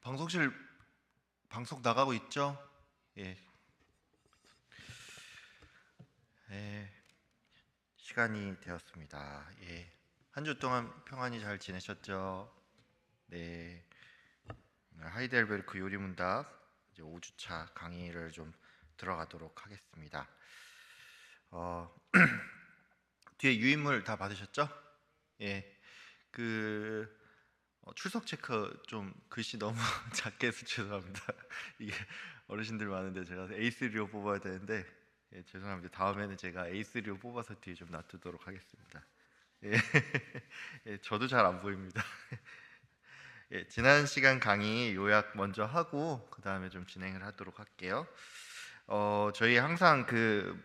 방송실 방송 나가고 있죠? 예, 예, 시간이 되었습니다. 예, 한 주 동안 평안히 잘 지내셨죠? 네, 오늘 하이델베르크 요리문답 이제 5주차 강의를 좀 들어가도록 하겠습니다. 어, 뒤에 유인물 다 받으셨죠? 예, 그 출석 체크 좀 글씨 너무 작게 해서 죄송합니다. 이게 어르신들 많은데 제가 A3로 뽑아야 되는데 죄송합니다. 다음에는 제가 A3로 뽑아서 뒤에 좀 놔두도록 하겠습니다. 예, 예, 저도 잘 안 보입니다. 예, 지난 시간 강의 요약 먼저 하고 그 다음에 좀 진행을 하도록 할게요. 저희 항상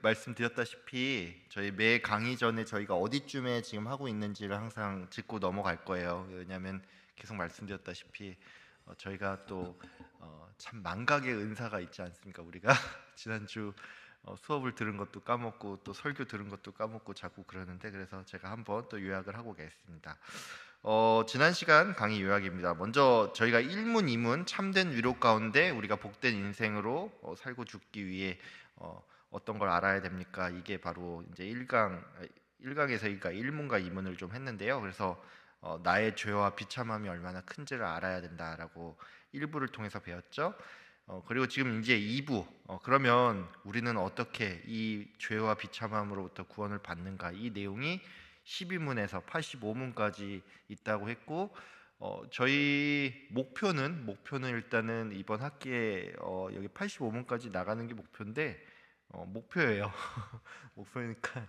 말씀드렸다시피 저희 매 강의 전에 저희가 어디쯤에 지금 하고 있는지를 항상 짚고 넘어갈 거예요. 왜냐하면 계속 말씀드렸다시피 저희가 또 참 망각의 은사가 있지 않습니까? 우리가 지난주 수업을 들은 것도 까먹고 또 설교 들은 것도 까먹고 자꾸 그러는데, 그래서 제가 한번 또 요약을 하고 가겠습니다. 지난 시간 강의 요약입니다. 먼저 저희가 1문, 2문 참된 위로 가운데 우리가 복된 인생으로 살고 죽기 위해 어떤 걸 알아야 됩니까? 이게 바로 이제 1강에서 1문과 2문을 좀 했는데요. 그래서 나의 죄와 비참함이 얼마나 큰지를 알아야 된다라고 1부를 통해서 배웠죠. 그리고 지금 이제 2부, 그러면 우리는 어떻게 이 죄와 비참함으로부터 구원을 받는가, 이 내용이 12문에서 85문까지 있다고 했고, 저희 목표는 일단은 이번 학기에 여기 85문까지 나가는 게 목표인데, 목표예요. 목표니까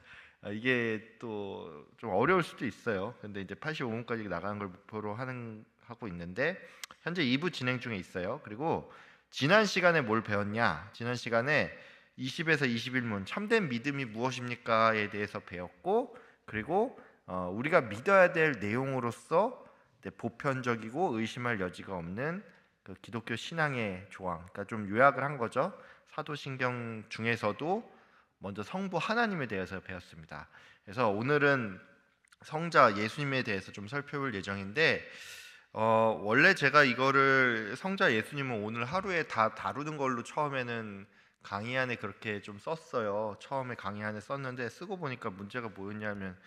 이게 또 좀 어려울 수도 있어요. 근데 이제 85문까지 나가는 걸 목표로 하고 있는데 현재 2부 진행 중에 있어요. 그리고 지난 시간에 뭘 배웠냐? 지난 시간에 20에서 21문 참된 믿음이 무엇입니까에 대해서 배웠고, 그리고 우리가 믿어야 될 내용으로서 보편적이고 의심할 여지가 없는 그 기독교 신앙의 조항, 그러니까 좀 요약을 한 거죠. 사도신경 중에서도 먼저 성부 하나님에 대해서 배웠습니다. 그래서 오늘은 성자 예수님에 대해서 좀 살펴볼 예정인데, 원래 제가 이거를 성자 예수님은 오늘 하루에 다 다루는 걸로 처음에는 강의안에 그렇게 좀 썼어요. 처음에 강의안에 썼는데 쓰고 보니까 문제가 뭐였냐면,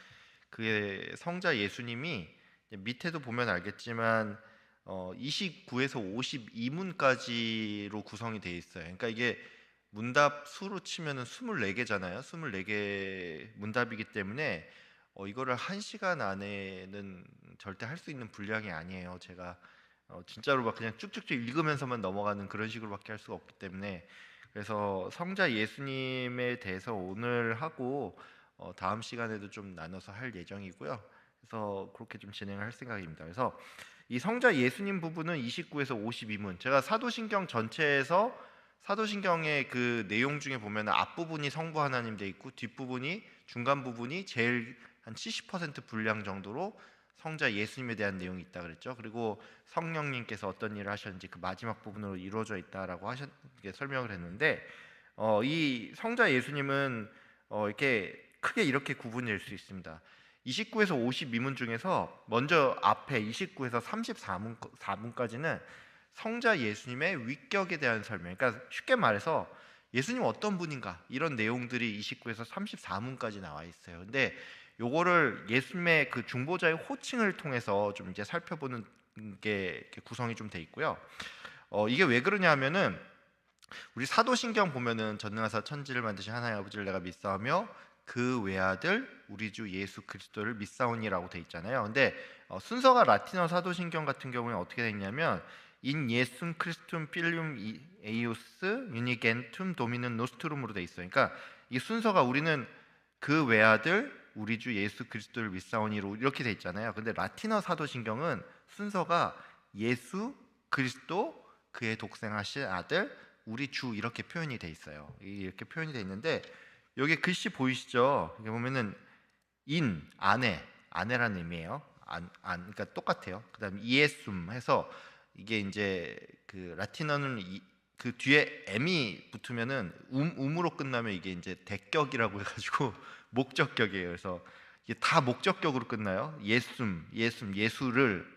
그게 성자 예수님이 밑에도 보면 알겠지만 29에서 52문까지로 구성이 되어 있어요. 그러니까 이게 문답 수로 치면은 24개잖아요. 24개 문답이기 때문에 이거를 1시간 안에는 절대 할 수 있는 분량이 아니에요. 제가 진짜로 막 그냥 쭉쭉쭉 읽으면서만 넘어가는 그런 식으로밖에 할 수가 없기 때문에, 그래서 성자 예수님에 대해서 오늘 하고 다음 시간에도 좀 나눠서 할 예정이고요. 그래서 그렇게 좀 진행을 할 생각입니다. 그래서 이 성자 예수님 부분은 29에서 52문, 제가 사도신경 전체에서 사도신경의 그 내용 중에 보면 앞부분이 성부 하나님 돼 있고 뒷부분이, 중간 부분이 제일 한 70% 분량 정도로 성자 예수님에 대한 내용이 있다 그랬죠. 그리고 성령님께서 어떤 일을 하셨는지 그 마지막 부분으로 이루어져 있다라고 설명을 했는데, 이 성자 예수님은 이렇게 크게 이렇게 구분될 수 있습니다. 29에서 52문 중에서 먼저 앞에 29에서 34문까지는 성자 예수님의 위격에 대한 설명, 그러니까 쉽게 말해서 예수님 어떤 분인가, 이런 내용들이 29에서 34문까지 나와 있어요. 근데 요거를 예수님의 그 중보자의 호칭을 통해서 좀 이제 살펴보는 게 이렇게 구성이 좀 돼 있고요. 이게 왜 그러냐 하면은 우리 사도신경 보면은 전능하사 천지를 만드신 하나님 아버지를 내가 믿사오며 그 외아들 우리 주 예수 그리스도를 믿사오니라고 돼 있잖아요. 근데 순서가 라틴어 사도신경 같은 경우는 어떻게 돼 있냐면 인 예숨 크리스툼 필름 에이오스 유니겐툼 도미는 노스트룸으로 돼 있어요. 그러니까 이 순서가 우리는 그 외아들 우리 주 예수 그리스도를 믿사오니로 이렇게 돼 있잖아요. 근데 라틴어 사도신경은 순서가 예수 그리스도 그의 독생하신 아들 우리 주 이렇게 표현이 돼 있어요. 이렇게 표현이 돼 있는데 여기 글씨 보이시죠? 이게 보면은 인 아내라는 의미예요. 그러니까 똑같아요. 그다음 이에숨 해서 이게 이제 그 라틴어는 그 뒤에 m이 붙으면은 음으로 끝나면 이게 이제 대격이라고 해가지고 목적격이에요. 그래서 이게 다 목적격으로 끝나요. 예수를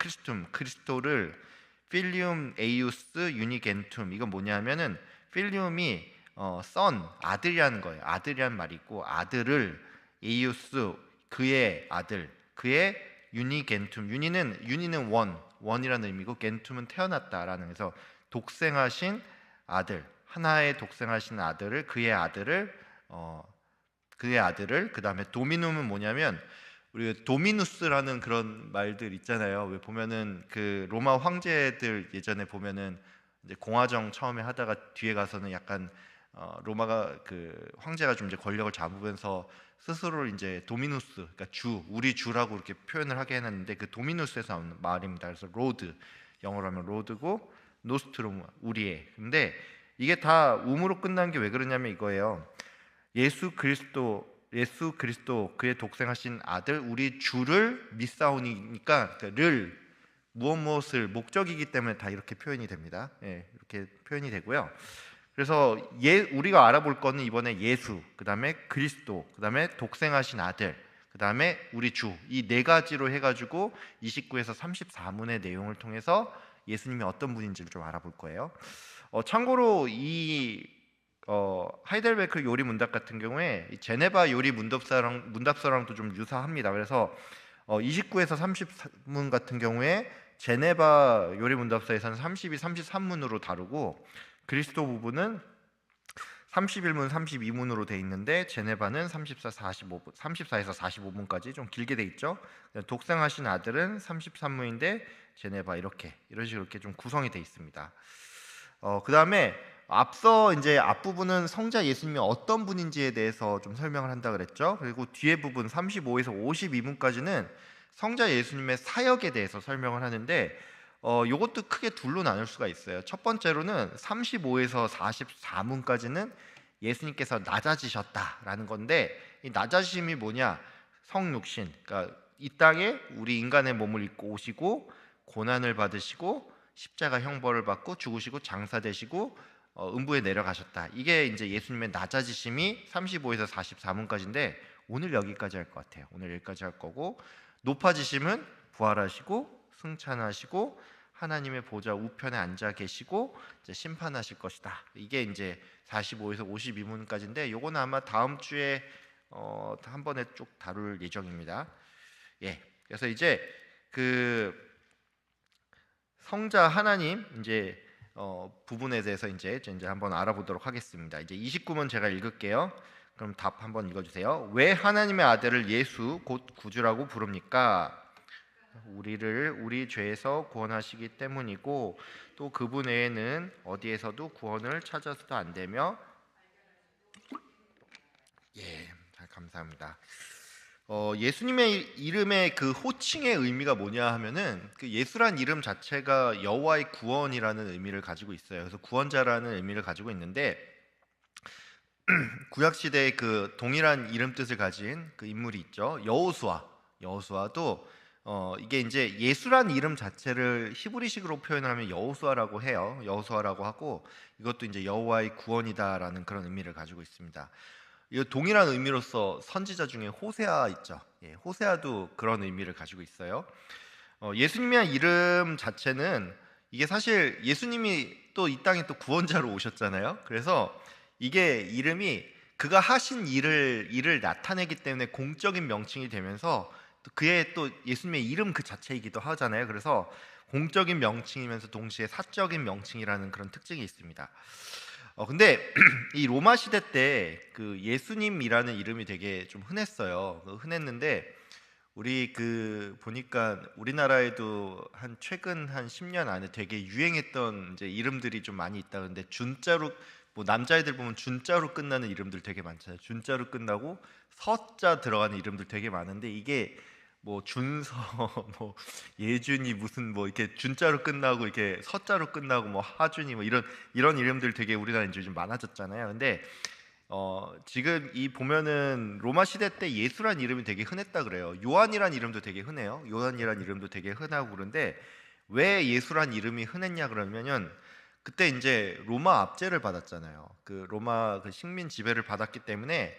크리스토를 필리움 에이우스 유니겐툼. 이건 뭐냐면은 필리움이 선 아들이라는 거예요. 아들이란 말이 있고, 아들을 에이우스 그의 아들, 그의 유니겐툼. 유니는 원이라는 의미고, 겐툼은 태어났다라는, 그래서 독생하신 아들, 하나의 독생하신 아들을, 그의 아들을, 그 다음에 도미눔은 뭐냐면, 우리 도미누스라는 그런 말들 있잖아요. 왜 보면은 그 로마 황제들 예전에 보면은 이제 공화정 처음에 하다가 뒤에 가서는 약간 로마가 그 황제가 좀 이제 권력을 잡으면서 스스로를 이제 도미누스, 그러니까 우리 주라고 이렇게 표현을 하게 해놨는데, 그 도미누스에서 나오는 말입니다. 그래서 로드, 영어로 하면 로드고, 노스트룸 우리의. 근데 이게 다 음으로 끝난 게 왜 그러냐면 이거예요. 예수 그리스도 그의 독생하신 아들 우리 주를 믿사오니까, 를 무엇을 목적이기 때문에 다 이렇게 표현이 됩니다. 예, 이렇게 표현이 되고요. 그래서 우리가 알아볼 거는 이번에 예수, 그 다음에 그리스도, 그 다음에 독생하신 아들, 그 다음에 우리 주, 이 네 가지로 해가지고 29에서 34문의 내용을 통해서 예수님이 어떤 분인지를 좀 알아볼 거예요. 참고로 이 하이델베르크 요리 문답 같은 경우에 제네바 요리 문답서랑도 좀 유사합니다. 그래서 29에서 30문 같은 경우에 제네바 요리 문답서에서는 32, 33문으로 다루고, 그리스도 부분은 31문, 32문으로 돼 있는데 제네바는 34에서 45문까지 좀 길게 돼 있죠. 독생하신 아들은 33문인데 제네바 이런 식으로 이렇게 좀 구성이 돼 있습니다. 그 다음에 앞서 이제 앞부분은 성자 예수님이 어떤 분인지에 대해서 좀 설명을 한다 그랬죠. 그리고 뒤에 부분 35에서 52문까지는 성자 예수님의 사역에 대해서 설명을 하는데, 이것도 크게 둘로 나눌 수가 있어요. 첫 번째로는 35에서 44문까지는 예수님께서 낮아지셨다라는 건데, 이 낮아지심이 뭐냐? 성육신, 그러니까 이 땅에 우리 인간의 몸을 입고 오시고 고난을 받으시고 십자가 형벌을 받고 죽으시고 장사되시고 음부에 내려가셨다. 이게 이제 예수님의 낮아지심이 35에서 44문까지인데, 오늘 여기까지 할 것 같아요. 오늘 여기까지 할 거고, 높아지심은 부활하시고 승천하시고 하나님의 보좌 우편에 앉아 계시고 이제 심판하실 것이다. 이게 이제 45에서 52문까지인데, 요거는 아마 다음 주에 한 번에 쭉 다룰 예정입니다. 예. 그래서 이제 그 성자 하나님 이제 부분에 대해서 이제 한번 알아보도록 하겠습니다. 이제 29문 제가 읽을게요. 그럼 답 한번 읽어주세요. 왜 하나님의 아들을 예수 곧 구주라고 부릅니까? 우리를 우리 죄에서 구원하시기 때문이고, 또 그분 외에는 어디에서도 구원을 찾아서도 안 되며. 예, 잘 감사합니다. 예수님의 이름의 그 호칭의 의미가 뭐냐 하면은, 그 예수란 이름 자체가 여호와의 구원이라는 의미를 가지고 있어요. 그래서 구원자라는 의미를 가지고 있는데, 구약 시대에 그 동일한 이름 뜻을 가진 그 인물이 있죠. 여호수아도 이게 이제 예수란 이름 자체를 히브리식으로 표현을 하면 여호수아라고 해요. 여호수아라고 하고, 이것도 이제 여호와의 구원이다라는 그런 의미를 가지고 있습니다. 이 동일한 의미로서 선지자 중에 호세아 있죠. 예, 호세아도 그런 의미를 가지고 있어요. 예수님의 이름 자체는, 이게 사실 예수님이 또 이 땅에 또 구원자로 오셨잖아요. 그래서 이게 이름이 그가 하신 일을 나타내기 때문에 공적인 명칭이 되면서, 또 그의 또 예수님의 이름 그 자체이기도 하잖아요. 그래서 공적인 명칭이면서 동시에 사적인 명칭이라는 그런 특징이 있습니다. 근데 이 로마 시대 때 그 예수님이라는 이름이 되게 좀 흔했어요. 흔했는데, 우리 그 보니까 우리나라에도 최근 한 10년 안에 되게 유행했던 이제 이름들이 좀 많이 있다. 근데 준자로, 뭐 남자애들 보면 준자로 끝나는 이름들 되게 많잖아요. 준자로 끝나고 서자 들어가는 이름들 되게 많은데, 이게 뭐 준서, 뭐 예준이 무슨 뭐 이렇게 준자로 끝나고 이렇게 서자로 끝나고 뭐 하준이 뭐 이런 이름들 되게 우리나라에 이제 좀 많아졌잖아요. 근데 지금 이 보면은 로마 시대 때 예수란 이름이 되게 흔했다 그래요. 요한이란 이름도 되게 흔해요. 요한이란 이름도 되게 흔하고. 그런데 왜 예수란 이름이 흔했냐 그러면은, 그때 이제 로마 압제를 받았잖아요. 그 로마 그 식민 지배를 받았기 때문에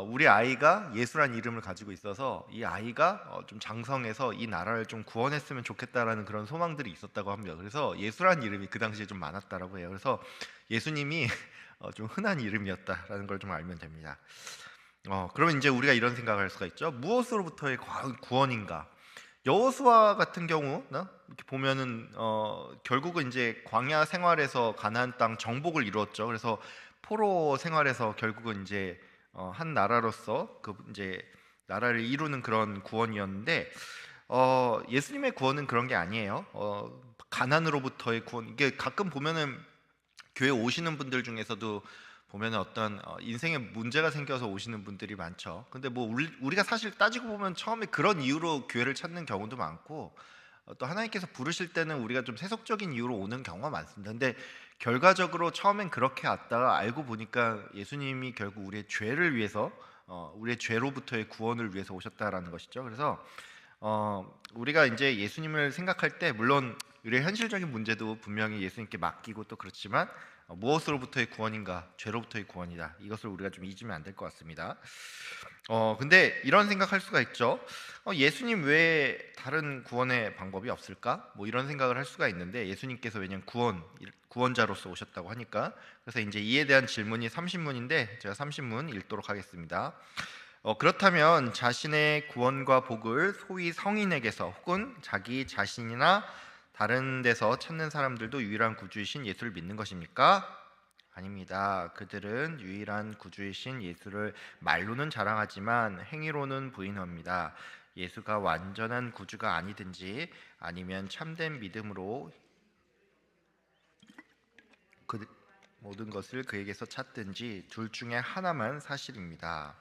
우리 아이가 예수란 이름을 가지고 있어서 이 아이가 좀 장성해서 이 나라를 좀 구원했으면 좋겠다라는 그런 소망들이 있었다고 합니다. 그래서 예수란 이름이 그 당시에 좀 많았다라고 해요. 그래서 예수님이 좀 흔한 이름이었다라는 걸 좀 알면 됩니다. 그러면 이제 우리가 이런 생각을 할 수가 있죠. 무엇으로부터의 구원인가? 여호수아 같은 경우 이렇게 보면은 결국은 이제 광야 생활에서 가나안 땅 정복을 이루었죠. 그래서 포로 생활에서 결국은 이제 한 나라로서 그 이제 나라를 이루는 그런 구원이었는데 예수님의 구원은 그런 게 아니에요. 가난으로부터의 구원, 이게 가끔 보면은 교회 오시는 분들 중에서도 보면 어떤 인생에 문제가 생겨서 오시는 분들이 많죠. 근데 뭐 우리가 사실 따지고 보면 처음에 그런 이유로 교회를 찾는 경우도 많고 또 하나님께서 부르실 때는 우리가 좀 세속적인 이유로 오는 경우가 많습니다. 근데 결과적으로 처음엔 그렇게 왔다가 알고 보니까 예수님이 결국 우리의 죄를 위해서 우리의 죄로부터의 구원을 위해서 오셨다라는 것이죠. 그래서 우리가 이제 예수님을 생각할 때 물론 우리의 현실적인 문제도 분명히 예수님께 맡기고 또 그렇지만 무엇으로부터의 구원인가? 죄로부터의 구원이다. 이것을 우리가 좀 잊으면 안 될 것 같습니다. 근데 이런 생각할 수가 있죠. 예수님 외에 다른 구원의 방법이 없을까? 뭐 이런 생각을 할 수가 있는데 예수님께서 왜냐면 구원자로서 오셨다고 하니까 그래서 이제 이에 대한 질문이 30문인데 제가 30문 읽도록 하겠습니다. 그렇다면 자신의 구원과 복을 소위 성인에게서 혹은 자기 자신이나 다른 데서 찾는 사람들도 유일한 구주이신 예수를 믿는 것입니까? 아닙니다. 그들은 유일한 구주이신 예수를 말로는 자랑하지만 행위로는 부인합니다. 예수가 완전한 구주가 아니든지 아니면 참된 믿음으로 그 모든 것을 그에게서 찾든지 둘 중에 하나만 사실입니다.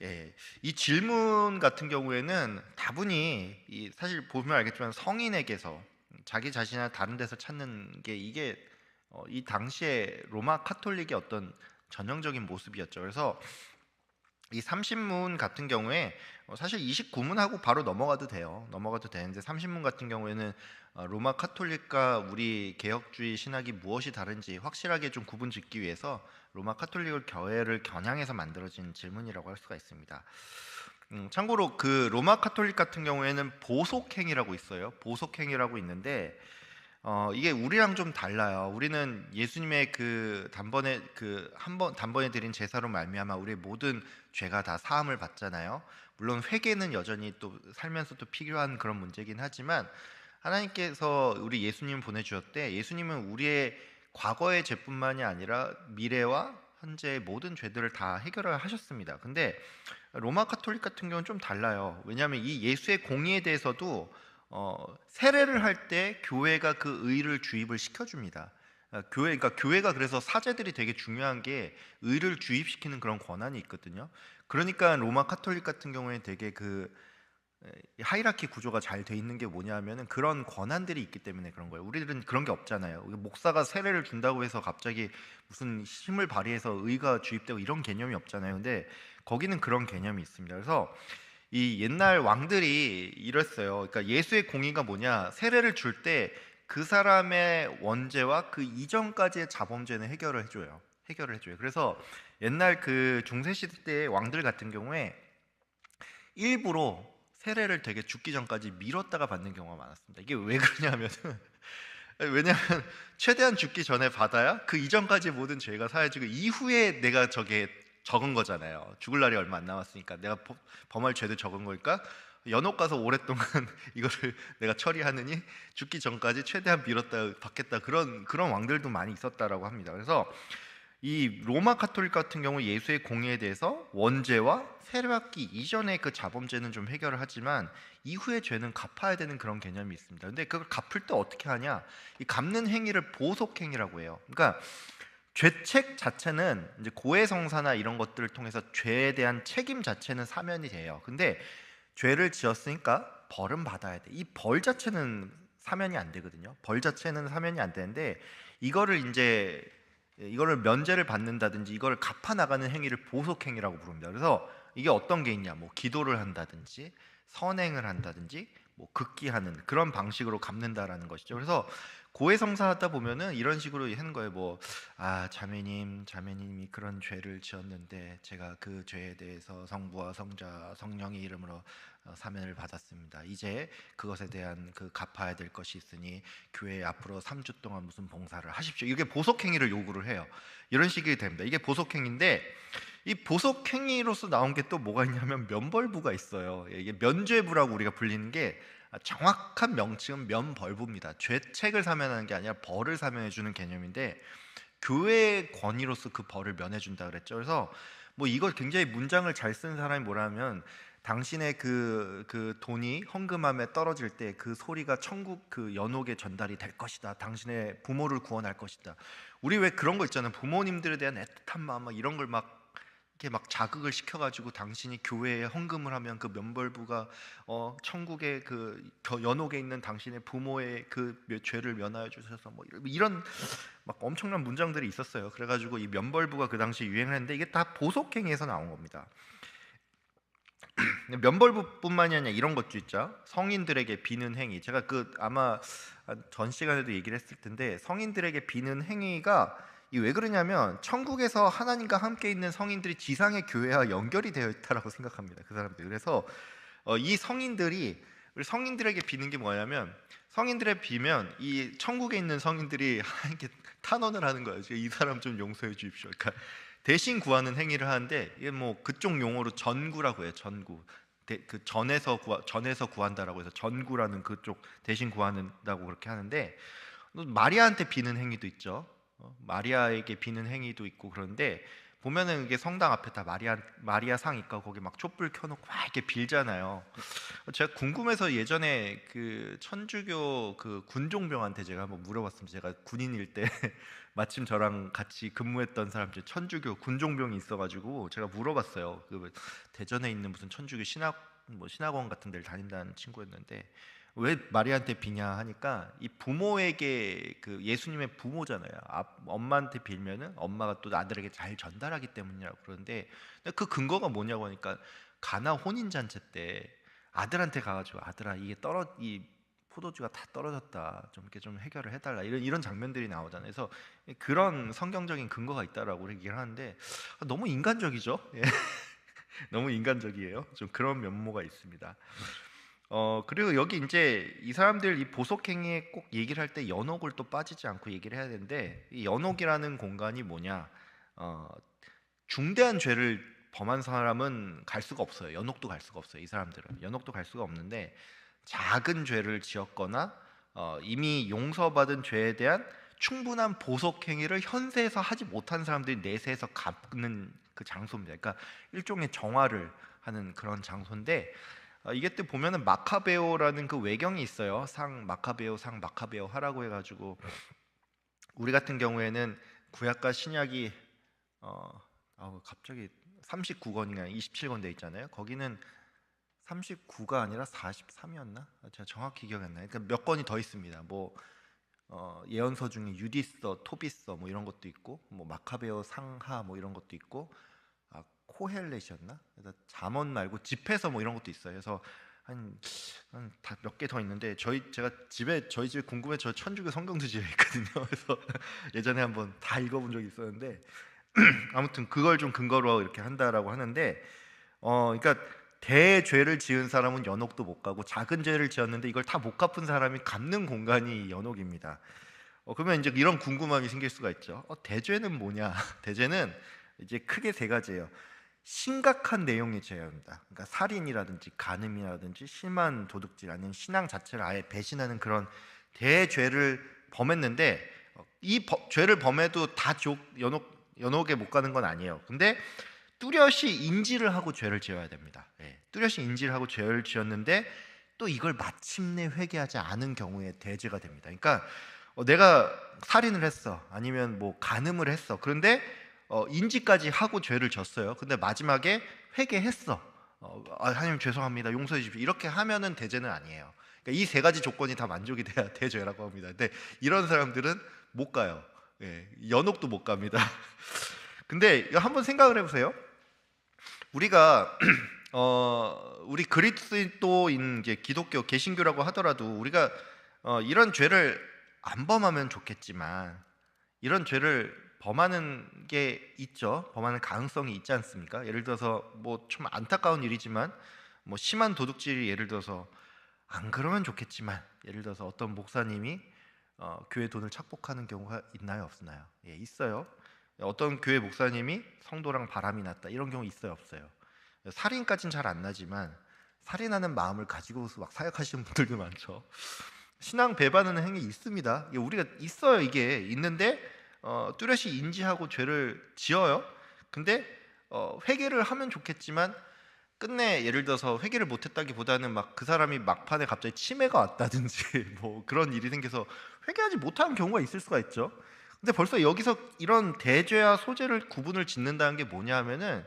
예, 이 질문 같은 경우에는 다분히 사실 보면 알겠지만 성인에게서 자기 자신이나 다른 데서 찾는 게 이게 이 당시에 로마 카톨릭의 어떤 전형적인 모습이었죠. 그래서 이 30문 같은 경우에 사실 29문하고 바로 넘어가도 돼요. 넘어가도 되는데 30문 같은 경우에는 로마 카톨릭과 우리 개혁주의 신학이 무엇이 다른지 확실하게 좀 구분 짓기 위해서 로마 카톨릭 교회를 겨냥해서 만들어진 질문이라고 할 수가 있습니다. 참고로 그 로마 카톨릭 같은 경우에는 보속행위라고 있어요. 보속행위라고 있는데 이게 우리랑 좀 달라요. 우리는 예수님의 그 단번에 드린 제사로 말미암아 우리의 모든 죄가 다 사함을 받잖아요. 물론 회개는 여전히 또 살면서 또 필요한 그런 문제긴 하지만 하나님께서 우리 예수님 보내주셨대. 예수님은 우리의 과거의 죄뿐만이 아니라 미래와 현재의 모든 죄들을 다 해결을 하셨습니다. 근데 로마 카톨릭 같은 경우는 좀 달라요. 왜냐하면 이 예수의 공의에 대해서도 세례를 할 때 교회가 그 의를 주입을 시켜줍니다. 그러니까 교회가 그래서 사제들이 되게 중요한 게 의를 주입시키는 그런 권한이 있거든요. 그러니까 로마 카톨릭 같은 경우에 되게 그 하이라키 구조가 잘 돼 있는 게 뭐냐면은 그런 권한들이 있기 때문에 그런 거예요. 우리들은 그런 게 없잖아요. 목사가 세례를 준다고 해서 갑자기 무슨 힘을 발휘해서 의가 주입되고 이런 개념이 없잖아요. 근데 거기는 그런 개념이 있습니다. 그래서 이 옛날 왕들이 이랬어요. 그러니까 예수의 공의가 뭐냐? 세례를 줄 때 그 사람의 원죄와 그 이전까지의 자범죄는 해결을 해줘요. 해결을 해줘요. 그래서 옛날 그 중세 시대 때 왕들 같은 경우에 일부러 세례를 되게 죽기 전까지 미뤘다가 받는 경우가 많았습니다. 이게 왜 그러냐면은 왜냐면 최대한 죽기 전에 받아야 그 이전까지 모든 죄가 사해지고 이후에 내가 저게 적은 거잖아요. 죽을 날이 얼마 안 남았으니까 내가 범할 죄도 적은 거니까 연옥 가서 오랫동안 이거를 내가 처리하느니 죽기 전까지 최대한 미뤘다 받겠다 그런 왕들도 많이 있었다라고 합니다. 그래서 이 로마 카톨릭 같은 경우 예수의 공의에 대해서 원죄와 세례받기 이전의 그 자범죄는 좀 해결을 하지만 이후의 죄는 갚아야 되는 그런 개념이 있습니다. 근데 그걸 갚을 때 어떻게 하냐? 이 갚는 행위를 보속행위라고 해요. 그러니까 죄책 자체는 이제 고해성사나 이런 것들을 통해서 죄에 대한 책임 자체는 사면이 돼요. 근데 죄를 지었으니까 벌은 받아야 돼. 이 벌 자체는 사면이 안 되거든요. 벌 자체는 사면이 안 되는데 이거를 면제를 받는다든지 이거를 갚아 나가는 행위를 보속행위라고 부릅니다. 그래서 이게 어떤 게 있냐? 뭐 기도를 한다든지 선행을 한다든지 뭐 극기하는 그런 방식으로 갚는다라는 것이죠. 그래서 고해성사하다 보면은 이런 식으로 하는 거예요. 뭐, 자매님이 그런 죄를 지었는데 제가 그 죄에 대해서 성부와 성자, 성령의 이름으로 사면을 받았습니다. 이제 그것에 대한 그 갚아야 될 것이 있으니 교회 앞으로 3주 동안 무슨 봉사를 하십시오. 이게 보석행위를 요구를 해요. 이런 식이 됩니다. 이게 보석행위인데, 이 보석행위로서 나온 게 또 뭐가 있냐면 면벌부가 있어요. 이게 면죄부라고 우리가 불리는 게, 정확한 명칭은 면벌부입니다. 죄책을 사면하는 게 아니라 벌을 사면해 주는 개념인데, 교회의 권위로서 그 벌을 면해 준다 그랬죠. 그래서 뭐 이걸 굉장히 문장을 잘 쓴 사람이 뭐라면, 당신의 그 돈이 헌금함에 떨어질 때 그 소리가 천국 그 연옥에 전달이 될 것이다. 당신의 부모를 구원할 것이다. 우리 왜 그런 거 있잖아요. 부모님들에 대한 애틋한 마음, 막 이런 걸 막 이렇게 막 자극을 시켜가지고 당신이 교회에 헌금을 하면 그 면벌부가 천국의 그 연옥에 있는 당신의 부모의 그 죄를 면하여 주셔서 뭐 이런 막 엄청난 문장들이 있었어요. 그래가지고 이 면벌부가 그 당시 유행을 했는데, 이게 다 보석행위에서 나온 겁니다. 면벌부뿐만이 아니라 이런 것도 있죠. 성인들에게 비는 행위. 제가 그 아마 전 시간에도 얘기를 했을 텐데, 성인들에게 비는 행위가 이 왜 그러냐면, 천국에서 하나님과 함께 있는 성인들이 지상의 교회와 연결이 되어 있다라고 생각합니다. 그 사람들. 그래서 이 성인들이, 우리 성인들에게 비는 게 뭐냐면, 성인들에 비면 이 천국에 있는 성인들이 하나님께 탄원을 하는 거예요. 이 사람 좀 용서해 주십시오. 그러니까 대신 구하는 행위를 하는데, 이게 뭐 그쪽 용어로 전구라고 해요. 전구. 그 전에서 구한다라고 해서 전구라는 그쪽 대신 구한다고 그렇게 하는데, 마리아한테 비는 행위도 있죠. 마리아에게 비는 행위도 있고. 그런데 보면은 이게 성당 앞에 다 마리아 상 있고 거기 막 촛불 켜놓고 막 이렇게 빌잖아요. 제가 궁금해서 예전에 그 천주교 그 군종병한테 제가 한번 물어봤습니다. 제가 군인일 때 마침 저랑 같이 근무했던 사람 중에 천주교 군종병이 있어가지고 제가 물어봤어요. 그 대전에 있는 무슨 천주교 신학원 같은 데를 다닌다는 친구였는데, 왜 마리아한테 비냐 하니까, 이 부모에게, 그 예수님의 부모잖아요. 엄마한테 빌면은 엄마가 또 아들에게 잘 전달하기 때문이라고 그러는데, 그 근거가 뭐냐고 하니까, 가나 혼인 잔치 때 아들한테 가가지고, 아들아 이 포도주가 다 떨어졌다, 좀 이렇게 좀 해결을 해달라, 이런 장면들이 나오잖아요. 그래서 그런 성경적인 근거가 있다라고 얘기를 하는데, 너무 인간적이죠. 예. 너무 인간적이에요. 좀 그런 면모가 있습니다. 그리고 여기 이제 이 사람들 이 보석행위에 꼭 얘기를 할 때 연옥을 또 빠지지 않고 얘기를 해야 되는데, 이 연옥이라는 공간이 뭐냐? 중대한 죄를 범한 사람은 갈 수가 없어요. 연옥도 갈 수가 없어요. 이 사람들은 연옥도 갈 수가 없는데, 작은 죄를 지었거나 이미 용서받은 죄에 대한 충분한 보석행위를 현세에서 하지 못한 사람들이 내세에서 갚는 그 장소입니다. 그러니까 일종의 정화를 하는 그런 장소인데, 이게 또 보면은 마카베오라는 그 외경이 있어요. 상 마카베오 하라고 해가지고, 우리 같은 경우에는 구약과 신약이 갑자기 39권이나 27권 돼 있잖아요. 거기는 39가 아니라 43이었나? 제가 정확히 기억이 안 나요. 그러니까 몇 권이 더 있습니다. 뭐 예언서 중에 유디서, 토비서 뭐 이런 것도 있고, 뭐 마카베오 상하 뭐 이런 것도 있고, 코헬렛이었나? 그래서 잠언 말고 집에서 뭐 이런 것도 있어요. 그래서 한 몇 개 더 있는데, 저희 집에 궁금해, 저 천주교 성경도 집에 있거든요. 그래서 예전에 한번 다 읽어본 적이 있었는데, 아무튼 그걸 좀 근거로 이렇게 한다라고 하는데, 그러니까 대죄를 지은 사람은 연옥도 못 가고, 작은 죄를 지었는데 이걸 다 못 갚은 사람이 갚는 공간이 연옥입니다. 그러면 이제 이런 궁금함이 생길 수가 있죠. 대죄는 뭐냐? 대죄는 이제 크게 세 가지예요. 심각한 내용의 죄입니다. 그러니까 살인이라든지 간음이라든지 심한 도둑질, 아니면 신앙 자체를 아예 배신하는 그런 대죄를 범했는데, 이 죄를 범해도 다 연옥에 못 가는 건 아니에요. 근데 뚜렷이 인지를 하고 죄를 지어야 됩니다. 뚜렷이 인지를 하고 죄를 지었는데 또 이걸 마침내 회개하지 않은 경우에 대죄가 됩니다. 그러니까 내가 살인을 했어, 아니면 뭐 간음을 했어. 그런데 인지까지 하고 죄를 졌어요. 근데 마지막에 회개했어. 하나님 죄송합니다, 용서해 주십시오, 이렇게 하면은 대죄는 아니에요. 그러니까 이 세 가지 조건이 다 만족이 돼야 대죄라고 합니다. 근데 이런 사람들은 못 가요. 연옥도 못 갑니다. 근데 한번 생각을 해보세요. 우리가 우리 그리스도인 이제 기독교 개신교라고 하더라도, 우리가 이런 죄를 안 범하면 좋겠지만 이런 죄를 범하는 게 있죠. 범하는 가능성이 있지 않습니까? 예를 들어서 뭐 좀 안타까운 일이지만 뭐 심한 도둑질이 예를 들어서 안 그러면 좋겠지만 예를 들어서 어떤 목사님이 교회 돈을 착복하는 경우가 있나요, 없나요? 예, 있어요. 어떤 교회 목사님이 성도랑 바람이 났다 이런 경우 있어요, 없어요? 살인까지는 잘 안 나지만 살인하는 마음을 가지고서 막 사역하시는 분들도 많죠. 신앙 배반하는 행위 있습니다. 이게 우리가 있어요. 이게 있는데 뚜렷이 인지하고 죄를 지어요. 근데 회개를 하면 좋겠지만 끝내 예를 들어서 회개를 못했다기보다는 막 그 사람이 막판에 갑자기 치매가 왔다든지 뭐 그런 일이 생겨서 회개하지 못하는 경우가 있을 수가 있죠. 근데 벌써 여기서 이런 대죄와 소죄를 구분을 짓는다는 게 뭐냐 하면은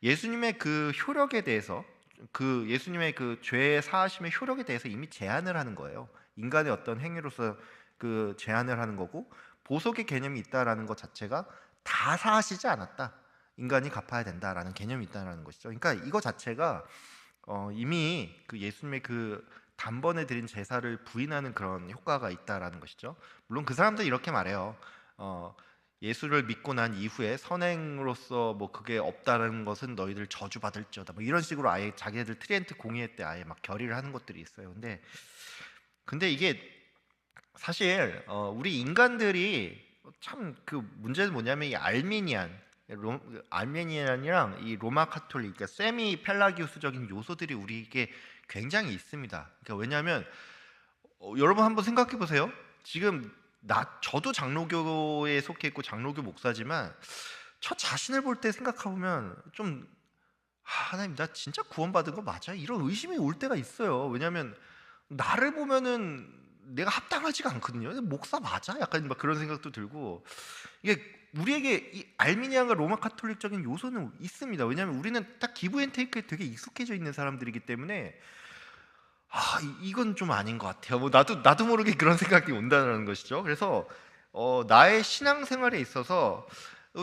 예수님의 그 효력에 대해서 그 예수님의 그 죄 사하심의 효력에 대해서 이미 제한을 하는 거예요. 인간의 어떤 행위로서 그 제한을 하는 거고 보석의 개념이 있다라는 것 자체가 다 사하시지 않았다. 인간이 갚아야 된다라는 개념이 있다는 것이죠. 그러니까 이거 자체가 이미 그 예수님의 그 단번에 드린 제사를 부인하는 그런 효과가 있다라는 것이죠. 물론 그 사람들 이렇게 말해요. 예수를 믿고 난 이후에 선행으로서 뭐 그게 없다는 것은 너희들 저주받을지어다. 뭐 이런 식으로 아예 자기네들 트리엔트 공의회 때 아예 막 결의를 하는 것들이 있어요. 근데 이게 사실 우리 인간들이 참 그 문제는 뭐냐면 이 알메니안이랑 이 로마 카톨릭, 그러니까 세미 펠라기우스적인 요소들이 우리에게 굉장히 있습니다. 그러니까 왜냐하면 여러분 한번 생각해 보세요. 지금 저도 장로교에 속해 있고 장로교 목사지만 저 자신을 볼 때 생각해 보면 좀 하나님 나 진짜 구원받은 거 맞아요? 이런 의심이 올 때가 있어요. 왜냐하면 나를 보면은 내가 합당하지가 않거든요. 목사 맞아? 약간 막 그런 생각도 들고 이게 우리에게 이 알미니안과 로마 카톨릭적인 요소는 있습니다. 왜냐하면 우리는 딱 기브 앤 테이크에 되게 익숙해져 있는 사람들이기 때문에 이건 좀 아닌 것 같아요. 뭐 나도 모르게 그런 생각이 온다는 것이죠. 그래서 나의 신앙생활에 있어서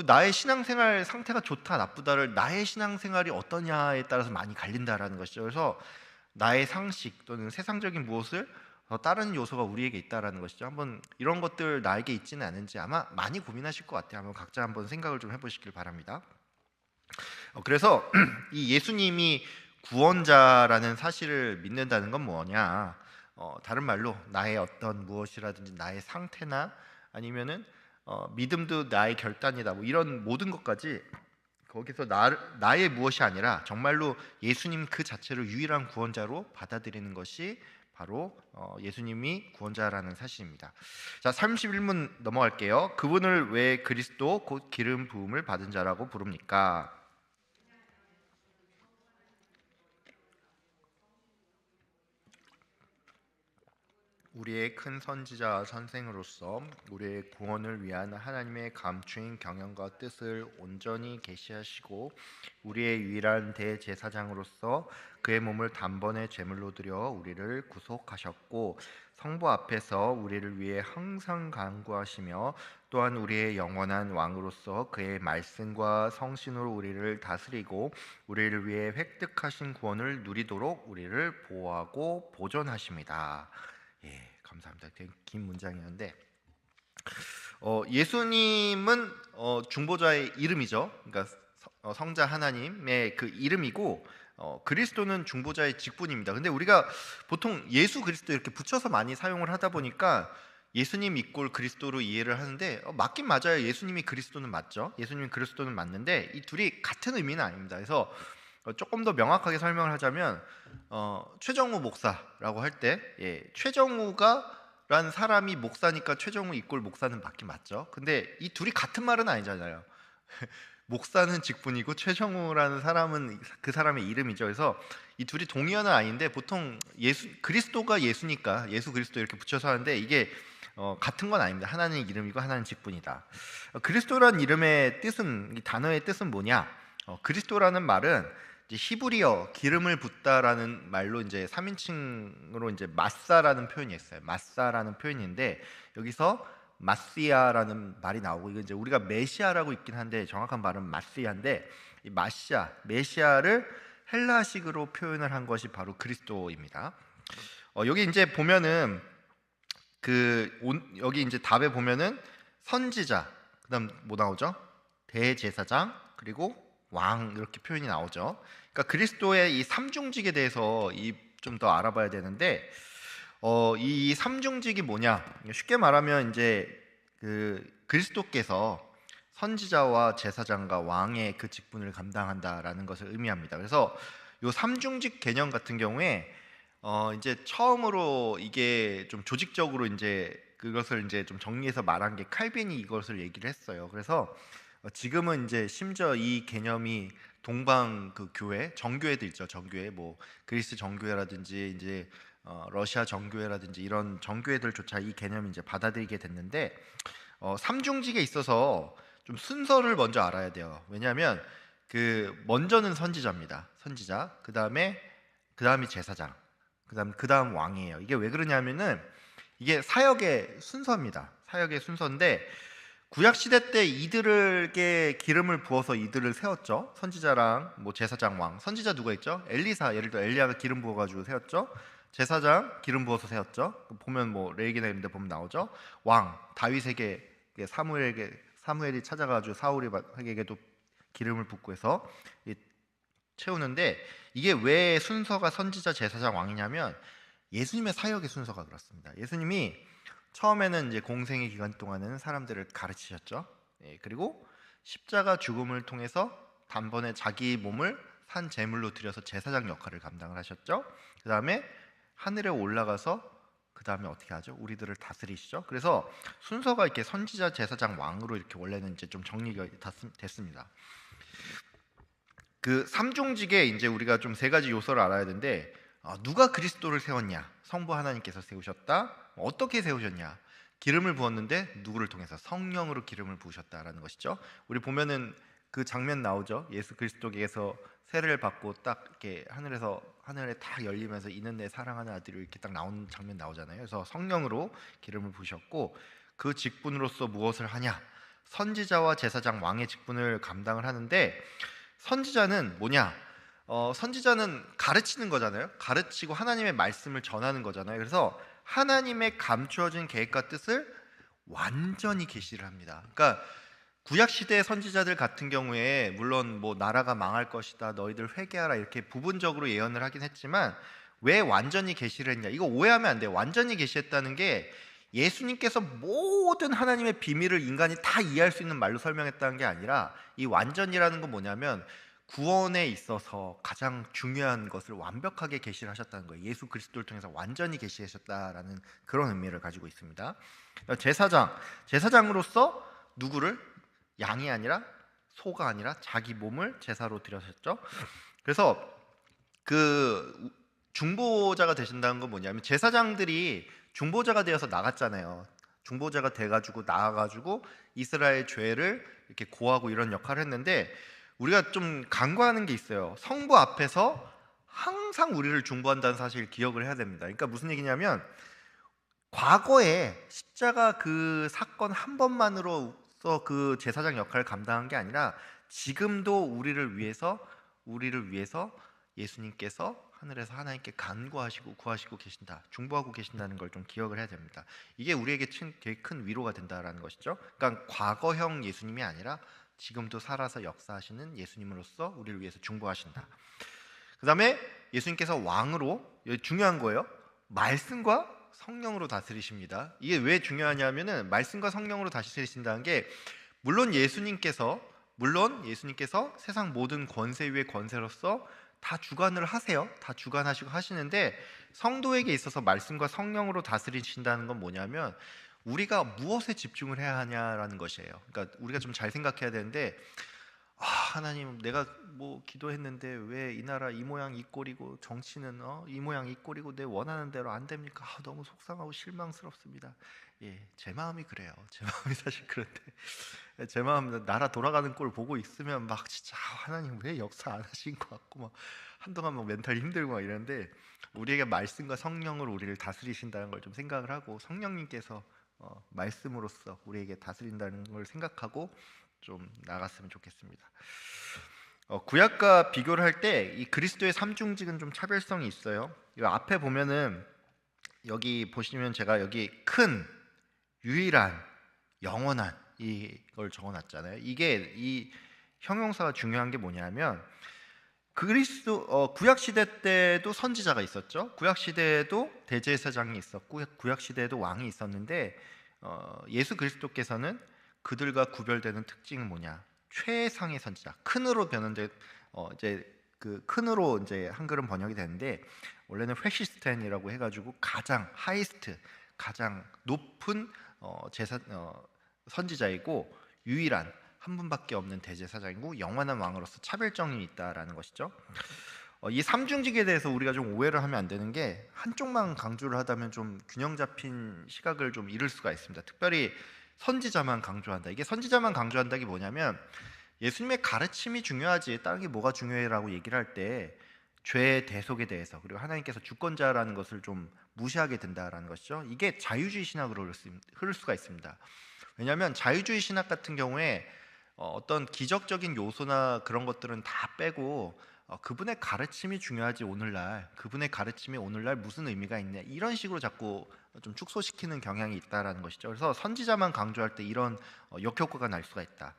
나의 신앙생활 상태가 좋다 나쁘다를 나의 신앙생활이 어떠냐에 따라서 많이 갈린다라는 것이죠. 그래서 나의 상식 또는 세상적인 무엇을 다른 요소가 우리에게 있다라는 것이죠. 한번 이런 것들 나에게 있지는 않은지 아마 많이 고민하실 것 같아요. 한번 각자 한번 생각을 좀 해보시길 바랍니다. 그래서 이 예수님이 구원자라는 사실을 믿는다는 건 뭐냐? 다른 말로 나의 어떤 무엇이라든지 나의 상태나 아니면은 믿음도 나의 결단이다. 뭐 이런 모든 것까지 거기서 나의 무엇이 아니라 정말로 예수님 그 자체를 유일한 구원자로 받아들이는 것이 바로 예수님이 구원자라는 사실입니다. 자, 31문 넘어갈게요. 그분을 왜 그리스도 곧 기름 부음을 받은 자라고 부릅니까? 우리의 큰 선지자 선생으로서 우리의 구원을 위한 하나님의 감추인 경영과 뜻을 온전히 계시하시고 우리의 유일한 대제사장으로서 그의 몸을 단번에 제물로 드려 우리를 구속하셨고 성부 앞에서 우리를 위해 항상 간구하시며 또한 우리의 영원한 왕으로서 그의 말씀과 성신으로 우리를 다스리고 우리를 위해 획득하신 구원을 누리도록 우리를 보호하고 보존하십니다. 예, 감사합니다. 되게 긴 문장이었는데 예수님은 중보자의 이름이죠. 그러니까 성자 하나님의 그 이름이고 그리스도는 중보자의 직분입니다. 근데 우리가 보통 예수 그리스도 이렇게 붙여서 많이 사용을 하다 보니까 예수님 이꼴 그리스도로 이해를 하는데 맞긴 맞아요. 예수님이 그리스도는 맞죠. 예수님이 그리스도는 맞는데 이 둘이 같은 의미는 아닙니다. 그래서 조금 더 명확하게 설명을 하자면 최정우 목사라고 할 때 최정우가 란 사람이 목사니까 최정우 이꼴 목사는 맞긴 맞죠. 근데 이 둘이 같은 말은 아니잖아요. 목사는 직분이고 최정우라는 사람은 그 사람의 이름이죠. 그래서 이 둘이 동의어는 아닌데 보통 그리스도가 예수니까 예수 그리스도 이렇게 붙여서 하는데 이게 같은 건 아닙니다. 하나는 이름이고 하나는 직분이다. 그리스도라는 이름의 뜻은 이 단어의 뜻은 뭐냐? 그리스도라는 말은 이제 히브리어 기름을 붓다라는 말로 이제 3인칭으로 이제 마사라는 표현이 있어요. 마사라는 표현인데 여기서 마시아라는 말이 나오고 이거 이제 우리가 메시아라고 있긴 한데 정확한 말은 마시아인데 이 메시아를 헬라식으로 표현을 한 것이 바로 그리스도입니다. 여기 이제 보면은 여기 이제 답에 보면은 선지자, 그다음 뭐 나오죠? 대제사장, 그리고 왕, 이렇게 표현이 나오죠. 그러니까 그리스도의 이 삼중직에 대해서 좀 더 알아봐야 되는데, 이 삼중직이 뭐냐? 쉽게 말하면 이제 그리스도께서 선지자와 제사장과 왕의 그 직분을 감당한다라는 것을 의미합니다. 그래서 요 삼중직 개념 같은 경우에 이제 처음으로 이게 좀 조직적으로 이제 그것을 이제 좀 정리해서 말한 게 칼빈이 이것을 얘기를 했어요. 그래서 지금은 이제 심지어 이 개념이 동방 그 교회, 정교회들 있죠. 정교회, 뭐 그리스 정교회라든지 이제 러시아 정교회라든지 이런 정교회들조차 이 개념을 이제 받아들이게 됐는데, 삼중직에 있어서 좀 순서를 먼저 알아야 돼요. 왜냐하면 먼저는 선지자입니다. 선지자, 그다음이 제사장, 그다음 왕이에요. 이게 왜 그러냐면은 이게 사역의 순서입니다. 사역의 순서인데, 구약 시대 때 이들에게 기름을 부어서 이들을 세웠죠. 선지자랑 뭐 제사장, 왕. 선지자 누가 있죠? 엘리사, 예를 들어 엘리야가 기름 부어가지고 세웠죠. 제사장 기름 부어서 세웠죠. 보면 뭐 레위기나 이런 데 보면 나오죠. 왕 다윗에게, 사무엘이 찾아가지고 사울에게도 기름을 붓고 해서 채우는데, 이게 왜 순서가 선지자, 제사장, 왕이냐면 예수님의 사역의 순서가 그렇습니다. 예수님이 처음에는 이제 공생의 기간 동안은 사람들을 가르치셨죠. 그리고 십자가 죽음을 통해서 단번에 자기 몸을 산 제물로 드려서 제사장 역할을 감당을 하셨죠. 그 다음에 하늘에 올라가서 그 다음에 어떻게 하죠? 우리들을 다스리시죠. 그래서 순서가 이렇게 선지자, 제사장, 왕으로 이렇게 원래는 이제 좀 정리가 됐습니다. 그 삼중직에 이제 우리가 좀 세 가지 요소를 알아야 되는데, 누가 그리스도를 세웠냐? 성부 하나님께서 세우셨다. 어떻게 세우셨냐? 기름을 부었는데 누구를 통해서? 성령으로 기름을 부으셨다라는 것이죠. 우리 보면은 그 장면 나오죠. 예수 그리스도께서 세례를 받고 딱 이렇게 하늘에 딱 열리면서 이는 내 사랑하는 아들이 이렇게 딱 나오는 장면 나오잖아요. 그래서 성령으로 기름을 부으셨고, 그 직분으로서 무엇을 하냐? 선지자와 제사장, 왕의 직분을 감당을 하는데, 선지자는 뭐냐? 선지자는 가르치는 거잖아요. 가르치고 하나님의 말씀을 전하는 거잖아요. 그래서 하나님의 감추어진 계획과 뜻을 완전히 계시를 합니다. 그러니까 구약 시대의 선지자들 같은 경우에 물론 뭐 나라가 망할 것이다, 너희들 회개하라, 이렇게 부분적으로 예언을 하긴 했지만, 왜 완전히 계시를 했냐? 이거 오해하면 안 돼요. 완전히 계시했다는 게 예수님께서 모든 하나님의 비밀을 인간이 다 이해할 수 있는 말로 설명했다는 게 아니라, 이 완전이라는 건 뭐냐면 구원에 있어서 가장 중요한 것을 완벽하게 계시를 하셨다는 거예요. 예수 그리스도를 통해서 완전히 계시하셨다라는 그런 의미를 가지고 있습니다. 제사장으로서 누구를? 양이 아니라, 소가 아니라 자기 몸을 제사로 드렸었죠. 그래서 그 중보자가 되신다는 건 뭐냐면, 제사장들이 중보자가 되어서 나갔잖아요. 중보자가 돼가지고 나와가지고 이스라엘 죄를 이렇게 고하고 이런 역할을 했는데, 우리가 좀 간과하는 게 있어요. 성부 앞에서 항상 우리를 중보한다는 사실을 기억을 해야 됩니다. 그러니까 무슨 얘기냐면, 과거에 십자가 그 사건 한 번만으로서 그 제사장 역할을 감당한 게 아니라, 지금도 우리를 위해서 예수님께서 하늘에서 하나님께 간구하시고 구하시고 계신다, 중보하고 계신다는 걸 좀 기억을 해야 됩니다. 이게 우리에게 되게 큰 위로가 된다라는 것이죠. 그러니까 과거형 예수님이 아니라 지금도 살아서 역사하시는 예수님으로서 우리를 위해서 중보하신다. 그 다음에 예수님께서 왕으로, 중요한 거예요. 말씀과 성령으로 다스리십니다. 이게 왜 중요하냐면은, 말씀과 성령으로 다스리신다는 게, 물론 예수님께서 세상 모든 권세 위의 권세로서 다 주관을 하세요. 다 주관하시고 하시는데, 성도에게 있어서 말씀과 성령으로 다스리신다는 건 뭐냐면, 우리가 무엇에 집중을 해야 하냐라는 것이에요. 그러니까 우리가 좀 잘 생각해야 되는데, 하나님, 내가 뭐 기도했는데 왜 이 나라 이 모양 이 꼴이고, 정치는 이 모양 이 꼴이고, 내 원하는 대로 안 됩니까? 너무 속상하고 실망스럽습니다. 제 마음이 그래요. 제 마음이 사실 그런데, 제 마음 나라 돌아가는 꼴 보고 있으면 막 진짜 하나님 왜 역사 안 하신 것 같고, 막 한동안 막 멘탈 힘들고 막 이러는데, 우리에게 말씀과 성령으로 우리를 다스리신다는 걸 좀 생각을 하고, 성령님께서 말씀으로써 우리에게 다스린다는 걸 생각하고 좀 나갔으면 좋겠습니다. 구약과 비교를 할 때 이 그리스도의 삼중직은 좀 차별성이 있어요. 이 앞에 보면은 여기 보시면 제가 여기 큰, 유일한, 영원한 이걸 적어놨잖아요. 이게 이 형용사가 중요한 게 뭐냐면 구약 시대 때도 선지자가 있었죠. 구약 시대에도 대제사장이 있었고 구약 시대에도 왕이 있었는데 예수 그리스도께서는 그들과 구별되는 특징은 뭐냐? 최상의 선지자, 큰으로 되는데 이제 그 큰으로 이제 한글은 번역이 되는데 원래는 회시스텐이라고 해가지고 가장 하이스트, 가장 높은 선지자이고 유일한 한 분밖에 없는 대제사장이고 영원한 왕으로서 차별점이 있다라는 것이죠. 이 삼중직에 대해서 우리가 좀 오해를 하면 안 되는 게 한쪽만 강조를 하다면 좀 균형 잡힌 시각을 좀 잃을 수가 있습니다. 특별히 선지자만 강조한다. 이게 선지자만 강조한다기 뭐냐면 예수님의 가르침이 중요하지 다른 게 뭐가 중요해라고 얘기를 할 때 죄의 대속에 대해서 그리고 하나님께서 주권자라는 것을 좀 무시하게 된다라는 것이죠. 이게 자유주의 신학으로 흐를 수가 있습니다. 왜냐하면 자유주의 신학 같은 경우에 어떤 기적적인 요소나 그런 것들은 다 빼고 그분의 가르침이 중요하지 오늘날 그분의 가르침이 오늘날 무슨 의미가 있냐 이런 식으로 자꾸 좀 축소시키는 경향이 있다라는 것이죠. 그래서 선지자만 강조할 때 이런 역효과가 날 수가 있다.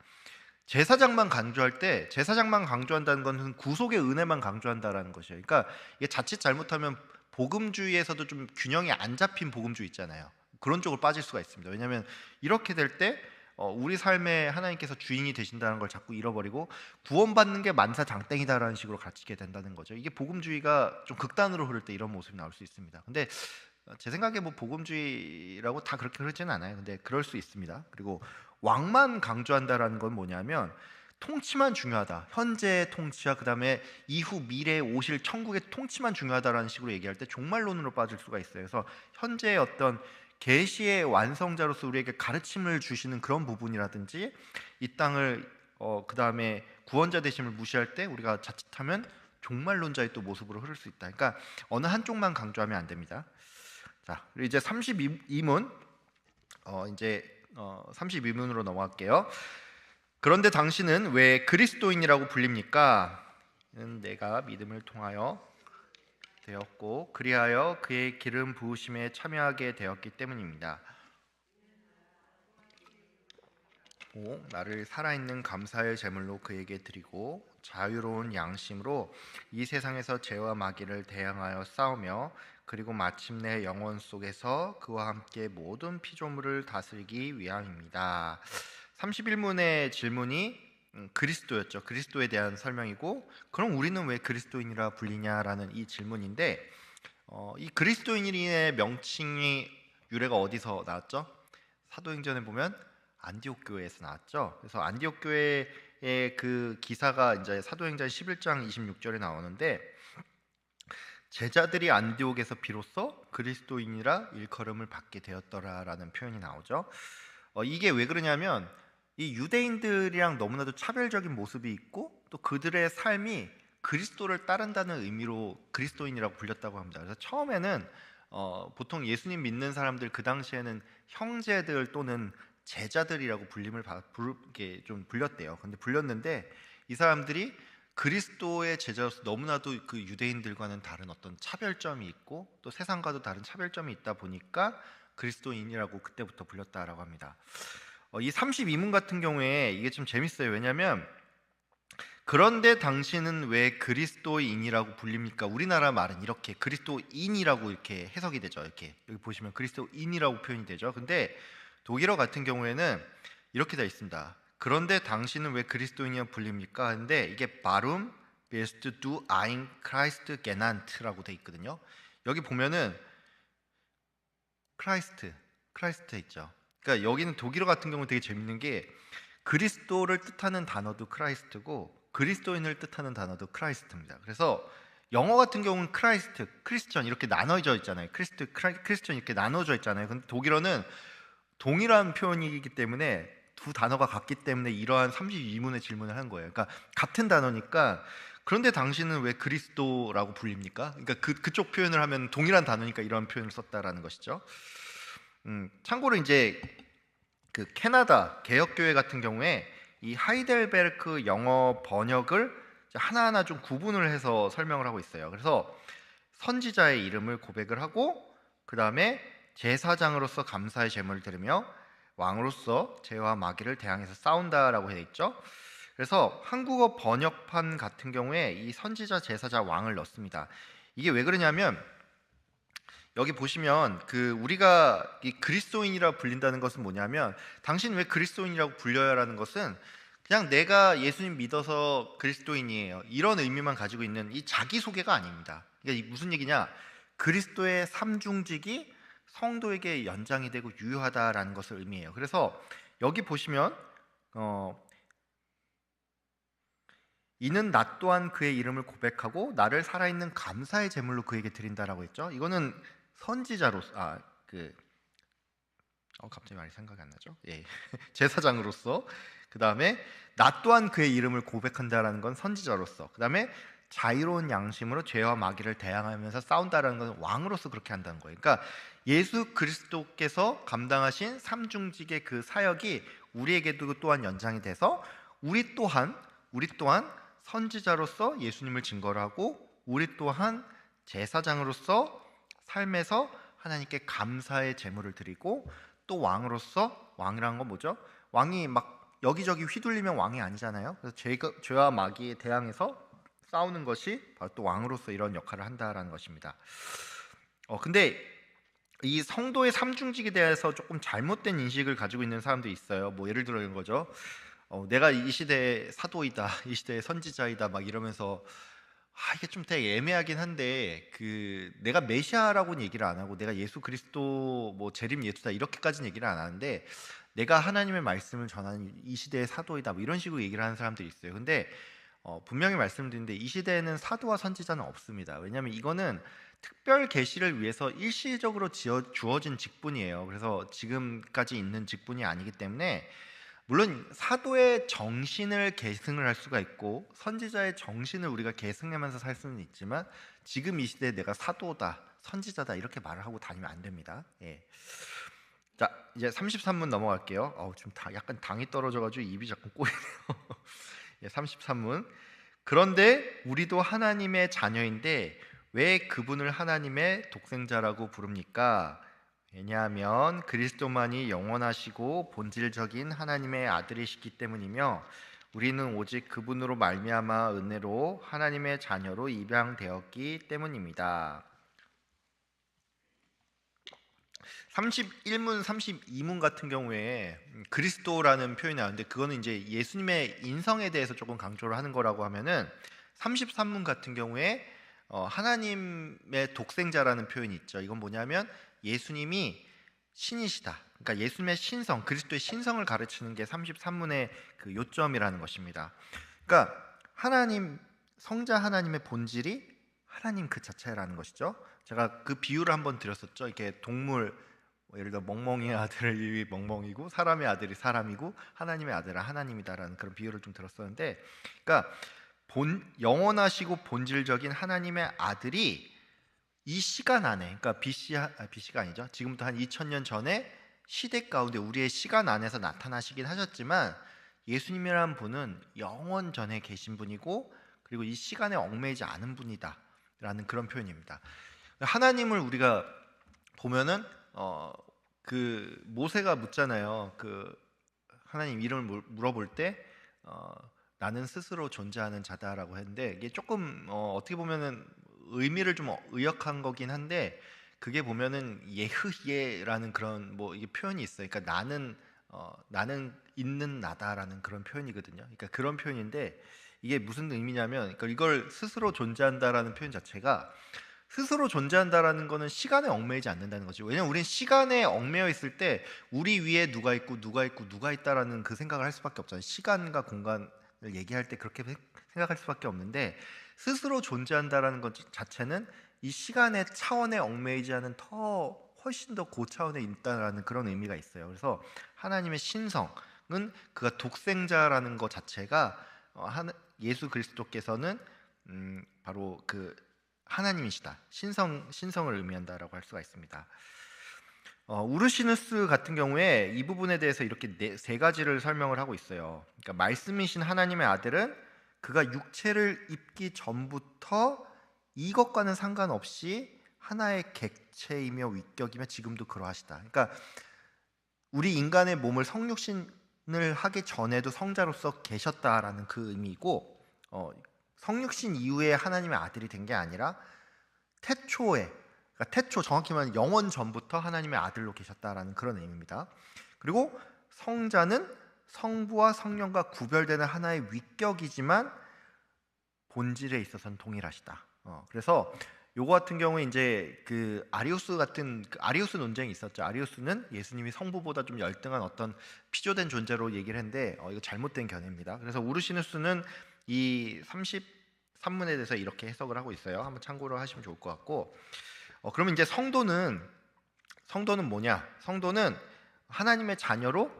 제사장만 강조한다는 것은 구속의 은혜만 강조한다라는 것이에요. 그러니까 이게 자칫 잘못하면 복음주의에서도 좀 균형이 안 잡힌 복음주의 있잖아요. 그런 쪽으로 빠질 수가 있습니다. 왜냐하면 이렇게 될 때 우리 삶에 하나님께서 주인이 되신다는 걸 자꾸 잃어버리고 구원받는 게 만사장땡이다라는 식으로 갇히게 된다는 거죠. 이게 복음주의가 좀 극단으로 흐를 때 이런 모습이 나올 수 있습니다. 근데 제 생각에 뭐 복음주의라고 다 그렇게 흐르지는 않아요. 근데 그럴 수 있습니다. 그리고 왕만 강조한다라는 건 뭐냐면 통치만 중요하다. 현재의 통치와 그다음에 이후 미래에 오실 천국의 통치만 중요하다라는 식으로 얘기할 때 종말론으로 빠질 수가 있어요. 그래서 현재의 어떤 계시의 완성자로서 우리에게 가르침을 주시는 그런 부분이라든지 이 땅을 그다음에 구원자 되심을 무시할 때 우리가 자칫하면 종말론자의 또 모습으로 흐를 수 있다. 그러니까 어느 한쪽만 강조하면 안 됩니다. 자, 그리고 이제 32문 이제 32문으로 넘어갈게요. 그런데 당신은 왜 그리스도인이라고 불립니까? 내가 믿음을 통하여 되었고 그리하여 그의 기름 부으심에 참여하게 되었기 때문입니다. 5. 나를 살아있는 감사의 제물로 그에게 드리고 자유로운 양심으로 이 세상에서 죄와 마귀를 대항하여 싸우며 그리고 마침내 영원 속에서 그와 함께 모든 피조물을 다스리기 위함입니다. 31문의 질문이 그리스도였죠. 그리스도에 대한 설명이고 그럼 우리는 왜 그리스도인이라 불리냐라는 이 질문인데 이 그리스도인의 명칭이 유래가 어디서 나왔죠? 사도행전에 보면 안디옥 교회에서 나왔죠. 그래서 안디옥 교회의 그 기사가 이제 사도행전 11장 26절에 나오는데 제자들이 안디옥에서 비로소 그리스도인이라 일컬음을 받게 되었더라라는 표현이 나오죠. 이게 왜 그러냐면 이 유대인들이랑 너무나도 차별적인 모습이 있고 또 그들의 삶이 그리스도를 따른다는 의미로 그리스도인이라고 불렸다고 합니다. 그래서 처음에는 보통 예수님 믿는 사람들 그 당시에는 형제들 또는 제자들이라고 좀 불렸대요. 근데 불렸는데 이 사람들이 그리스도의 제자로서 너무나도 그 유대인들과는 다른 어떤 차별점이 있고 또 세상과도 다른 차별점이 있다 보니까 그리스도인이라고 그때부터 불렸다라고 합니다. 이 32문 같은 경우에 이게 좀 재밌어요. 왜냐하면 그런데 당신은 왜 그리스도인이라고 불립니까? 우리나라 말은 이렇게 그리스도인이라고 이렇게 해석이 되죠. 이렇게 여기 보시면 그리스도인이라고 표현이 되죠. 근데 독일어 같은 경우에는 이렇게 되어 있습니다. 그런데 당신은 왜 그리스도인이라고 불립니까? 근데 이게 Warum bist du ein Christ genannt라고 되어 있거든요. 여기 보면은 크라이스트 있죠. 그러니까 여기는 독일어 같은 경우 되게 재밌는 게 그리스도를 뜻하는 단어도 크라이스트고 그리스도인을 뜻하는 단어도 크라이스트입니다. 그래서 영어 같은 경우는 크라이스트, 크리스천 이렇게 나눠져 있잖아요. 크리스천 이렇게 나눠져 있잖아요. 근데 독일어는 동일한 표현이기 때문에 두 단어가 같기 때문에 이러한 32문의 질문을 한 거예요. 그러니까 같은 단어니까 그런데 당신은 왜 그리스도라고 불립니까? 그러니까 그쪽 표현을 하면 동일한 단어니까 이런 표현을 썼다라는 것이죠. 참고로 이제 그 캐나다 개혁교회 같은 경우에 이 하이델베르크 영어 번역을 하나하나 좀 구분을 해서 설명을 하고 있어요. 그래서 선지자의 이름을 고백을 하고 그 다음에 제사장으로서 감사의 제물을 드리며 왕으로서 죄와 마귀를 대항해서 싸운다라고 되어 있죠. 그래서 한국어 번역판 같은 경우에 이 선지자, 제사자, 왕을 넣습니다. 이게 왜 그러냐면 여기 보시면 우리가 이 그리스도인이라고 불린다는 것은 뭐냐면, 당신 왜 그리스도인이라고 불려요라는 것은 그냥 내가 예수님 믿어서 그리스도인이에요 이런 의미만 가지고 있는 이 자기소개가 아닙니다. 이게 무슨 얘기냐? 그리스도의 삼중직이 성도에게 연장이 되고 유효하다라는 것을 의미해요. 그래서 여기 보시면 이는 나 또한 그의 이름을 고백하고 나를 살아있는 감사의 제물로 그에게 드린다라고 했죠. 이거는 선지자로서 갑자기 말이 생각이 안 나죠. 예. 제사장으로서, 그 다음에 나 또한 그의 이름을 고백한다라는 건 선지자로서, 그 다음에 자유로운 양심으로 죄와 마귀를 대항하면서 싸운다라는 건 왕으로서 그렇게 한다는 거예요. 그러니까 예수 그리스도께서 감당하신 삼중직의 그 사역이 우리에게도 또한 연장이 돼서 우리 또한 선지자로서 예수님을 증거를 하고, 우리 또한 제사장으로서 삶에서 하나님께 감사의 제물을 드리고, 또 왕으로서, 왕이라는 건 뭐죠? 왕이 막 여기저기 휘둘리면 왕이 아니잖아요. 그래서 죄와 마귀에 대항해서 싸우는 것이 바로 또 왕으로서 이런 역할을 한다라는 것입니다. 근데 이 성도의 삼중직에 대해서 조금 잘못된 인식을 가지고 있는 사람들이 있어요. 뭐 예를 들어 이런 거죠. 내가 이 시대의 사도이다, 이 시대의 선지자이다 막 이러면서, 이게 좀 되게 애매하긴 한데 내가 메시아라고는 얘기를 안 하고 내가 예수 그리스도 뭐 재림 예수다 이렇게까지는 얘기를 안 하는데, 내가 하나님의 말씀을 전하는 이 시대의 사도이다 뭐 이런 식으로 얘기를 하는 사람들이 있어요. 근데 분명히 말씀드리는데 이 시대에는 사도와 선지자는 없습니다. 왜냐하면 이거는 특별 계시를 위해서 일시적으로 주어진 직분이에요. 그래서 지금까지 있는 직분이 아니기 때문에, 물론 사도의 정신을 계승을 할 수가 있고 선지자의 정신을 우리가 계승하면서 살 수는 있지만, 지금 이 시대에 내가 사도다, 선지자다 이렇게 말을 하고 다니면 안 됩니다. 예. 자, 이제 33문 넘어갈게요. 지금 약간 당이 떨어져가지고 입이 자꾸 꼬이네요. 예, 33문. 그런데 우리도 하나님의 자녀인데 왜 그분을 하나님의 독생자라고 부릅니까? 왜냐하면 그리스도만이 영원하시고 본질적인 하나님의 아들이시기 때문이며, 우리는 오직 그분으로 말미암아 은혜로 하나님의 자녀로 입양되었기 때문입니다. 31문, 32문 같은 경우에 그리스도라는 표현이 나오는데, 그거는 이제 예수님의 인성에 대해서 조금 강조를 하는 거라고 하면은, 33문 같은 경우에 하나님의 독생자라는 표현이 있죠. 이건 뭐냐면 예수님이 신이시다, 그러니까 예수님의 신성, 그리스도의 신성을 가르치는 게 33문의 그 요점이라는 것입니다. 그러니까 성자 하나님의 본질이 하나님 그 자체라는 것이죠. 제가 그 비유를 한번 드렸었죠. 이렇게 동물, 예를 들어 멍멍이의 아들이 멍멍이고 사람의 아들이 사람이고 하나님의 아들은 하나님이다라는 그런 비유를 좀 들었었는데, 그러니까 영원하시고 본질적인 하나님의 아들이 이 시간 안에, 그러니까 BC가 아니죠. 지금부터 한 2000년 전에 시대 가운데 우리의 시간 안에서 나타나시긴 하셨지만, 예수님이라는 분은 영원 전에 계신 분이고, 그리고 이 시간에 얽매이지 않은 분이다 라는 그런 표현입니다. 하나님을 우리가 보면은 모세가 묻잖아요. 하나님 이름을 물어볼 때 나는 스스로 존재하는 자다라고 했는데, 이게 조금 어떻게 보면은 의미를 좀 의역한 거긴 한데, 그게 보면은 예흐예라는 그런 이게 표현이 있어요. 그러니까 나는 있는 나다라는 그런 표현이거든요. 그러니까 그런 표현인데, 이게 무슨 의미냐면, 그러니까 이걸 스스로 존재한다라는 표현 자체가, 스스로 존재한다라는 거는 시간에 얽매이지 않는다는 거죠. 왜냐면 우리는 시간에 얽매여 있을 때 우리 위에 누가 있고 누가 있다라는 그 생각을 할 수밖에 없잖아요. 시간과 공간을 얘기할 때 그렇게 생각할 수밖에 없는데, 스스로 존재한다라는 것 자체는 이 시간의 차원에 얽매이지 않은 훨씬 더 고차원에 있다라는 그런 의미가 있어요. 그래서 하나님의 신성은 그가 독생자라는 것 자체가 예수 그리스도께서는 바로 그 하나님이시다, 신성을 의미한다라고 할 수가 있습니다. 우르시누스 같은 경우에 이 부분에 대해서 이렇게 세 가지를 설명을 하고 있어요. 그러니까 말씀이신 하나님의 아들은 그가 육체를 입기 전부터 이것과는 상관없이 하나의 객 객체이며 위격이며 지금도 그러하시다. 그러니까 우리 인간의 몸을 성육신을 하기 전에도 성자로서 계셨다라는 그 의미이고, 성육신 이후에 하나님의 아들이 된 게 아니라 태초에, 그러니까 태초 정확히 말하면 영원 전부터 하나님의 아들로 계셨다라는 그런 의미입니다. 그리고 성자는 성부와 성령과 구별되는 하나의 위격이지만 본질에 있어서는 동일하시다. 그래서 요거 같은 경우에 이제 그 아리우스 같은 아리우스 논쟁이 있었죠. 아리우스는 예수님이 성부보다 좀 열등한 어떤 피조된 존재로 얘기를 했는데 이거 잘못된 견해입니다. 그래서 우르시누스는 이 33문에 대해서 이렇게 해석을 하고 있어요. 한번 참고를 하시면 좋을 것 같고, 그러면 이제 성도는 뭐냐? 성도는 하나님의 자녀로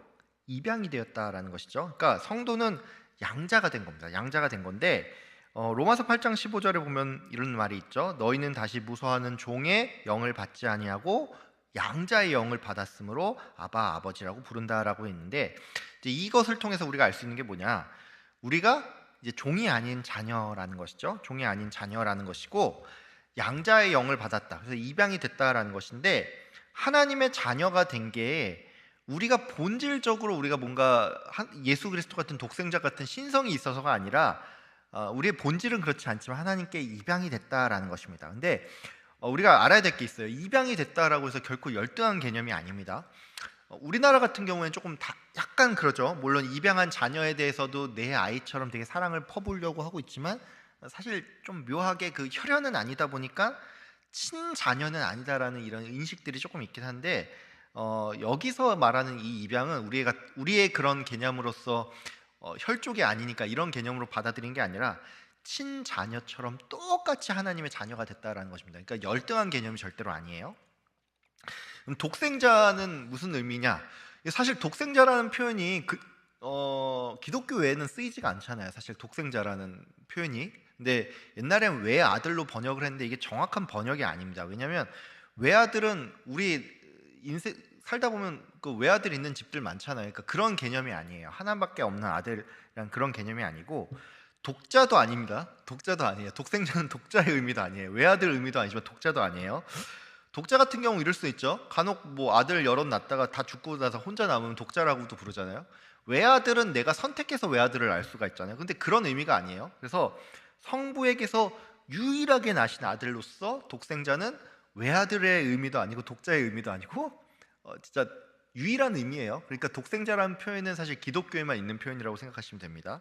입양이 되었다라는 것이죠. 그러니까 성도는 양자가 된 겁니다. 양자가 된 건데, 로마서 8장 15절에 보면 이런 말이 있죠. 너희는 다시 무서워하는 종의 영을 받지 아니하고 양자의 영을 받았으므로 아바 아버지라고 부른다라고 했는데, 이제 이것을 통해서 우리가 알 수 있는 게 뭐냐? 우리가 이제 종이 아닌 자녀라는 것이죠. 종이 아닌 자녀라는 것이고 양자의 영을 받았다. 그래서 입양이 됐다라는 것인데, 하나님의 자녀가 된 게 우리가 본질적으로 우리가 뭔가 예수 그리스도 같은 독생자 같은 신성이 있어서가 아니라 우리의 본질은 그렇지 않지만 하나님께 입양이 됐다라는 것입니다. 근데 우리가 알아야 될 게 있어요. 입양이 됐다라고 해서 결코 열등한 개념이 아닙니다. 우리나라 같은 경우에는 조금 약간 그러죠. 물론 입양한 자녀에 대해서도 내 아이처럼 되게 사랑을 퍼부으려고 하고 있지만 사실 좀 묘하게 그 혈연은 아니다 보니까 친자녀는 아니다라는 이런 인식들이 조금 있긴 한데, 여기서 말하는 이 입양은 우리의 그런 개념으로서 혈족이 아니니까 이런 개념으로 받아들인 게 아니라 친자녀처럼 똑같이 하나님의 자녀가 됐다라는 것입니다. 그러니까 열등한 개념이 절대로 아니에요. 그럼 독생자는 무슨 의미냐? 사실 독생자라는 표현이 기독교 외에는 쓰이지가 않잖아요. 사실 독생자라는 표현이. 근데 옛날엔 외아들로 번역을 했는데 이게 정확한 번역이 아닙니다. 왜냐하면 외아들은 우리 인생 살다 보면 그 외아들 있는 집들 많잖아요. 그러니까 그런 개념이 아니에요. 하나밖에 없는 아들이란 그런 개념이 아니고, 독자도 아닙니다. 독자도 아니에요. 독생자는 독자의 의미도 아니에요. 외아들 의미도 아니지만 독자도 아니에요. 독자 같은 경우 이럴 수 있죠. 간혹 뭐 아들 여럿 낳다가 다 죽고 나서 혼자 남으면 독자라고도 부르잖아요. 외아들은 내가 선택해서 외아들을 알 수가 있잖아요. 근데 그런 의미가 아니에요. 그래서 성부에게서 유일하게 나신 아들로서 독생자는 외아들의 의미도 아니고 독자의 의미도 아니고 진짜 유일한 의미예요. 그러니까 독생자라는 표현은 사실 기독교에만 있는 표현이라고 생각하시면 됩니다.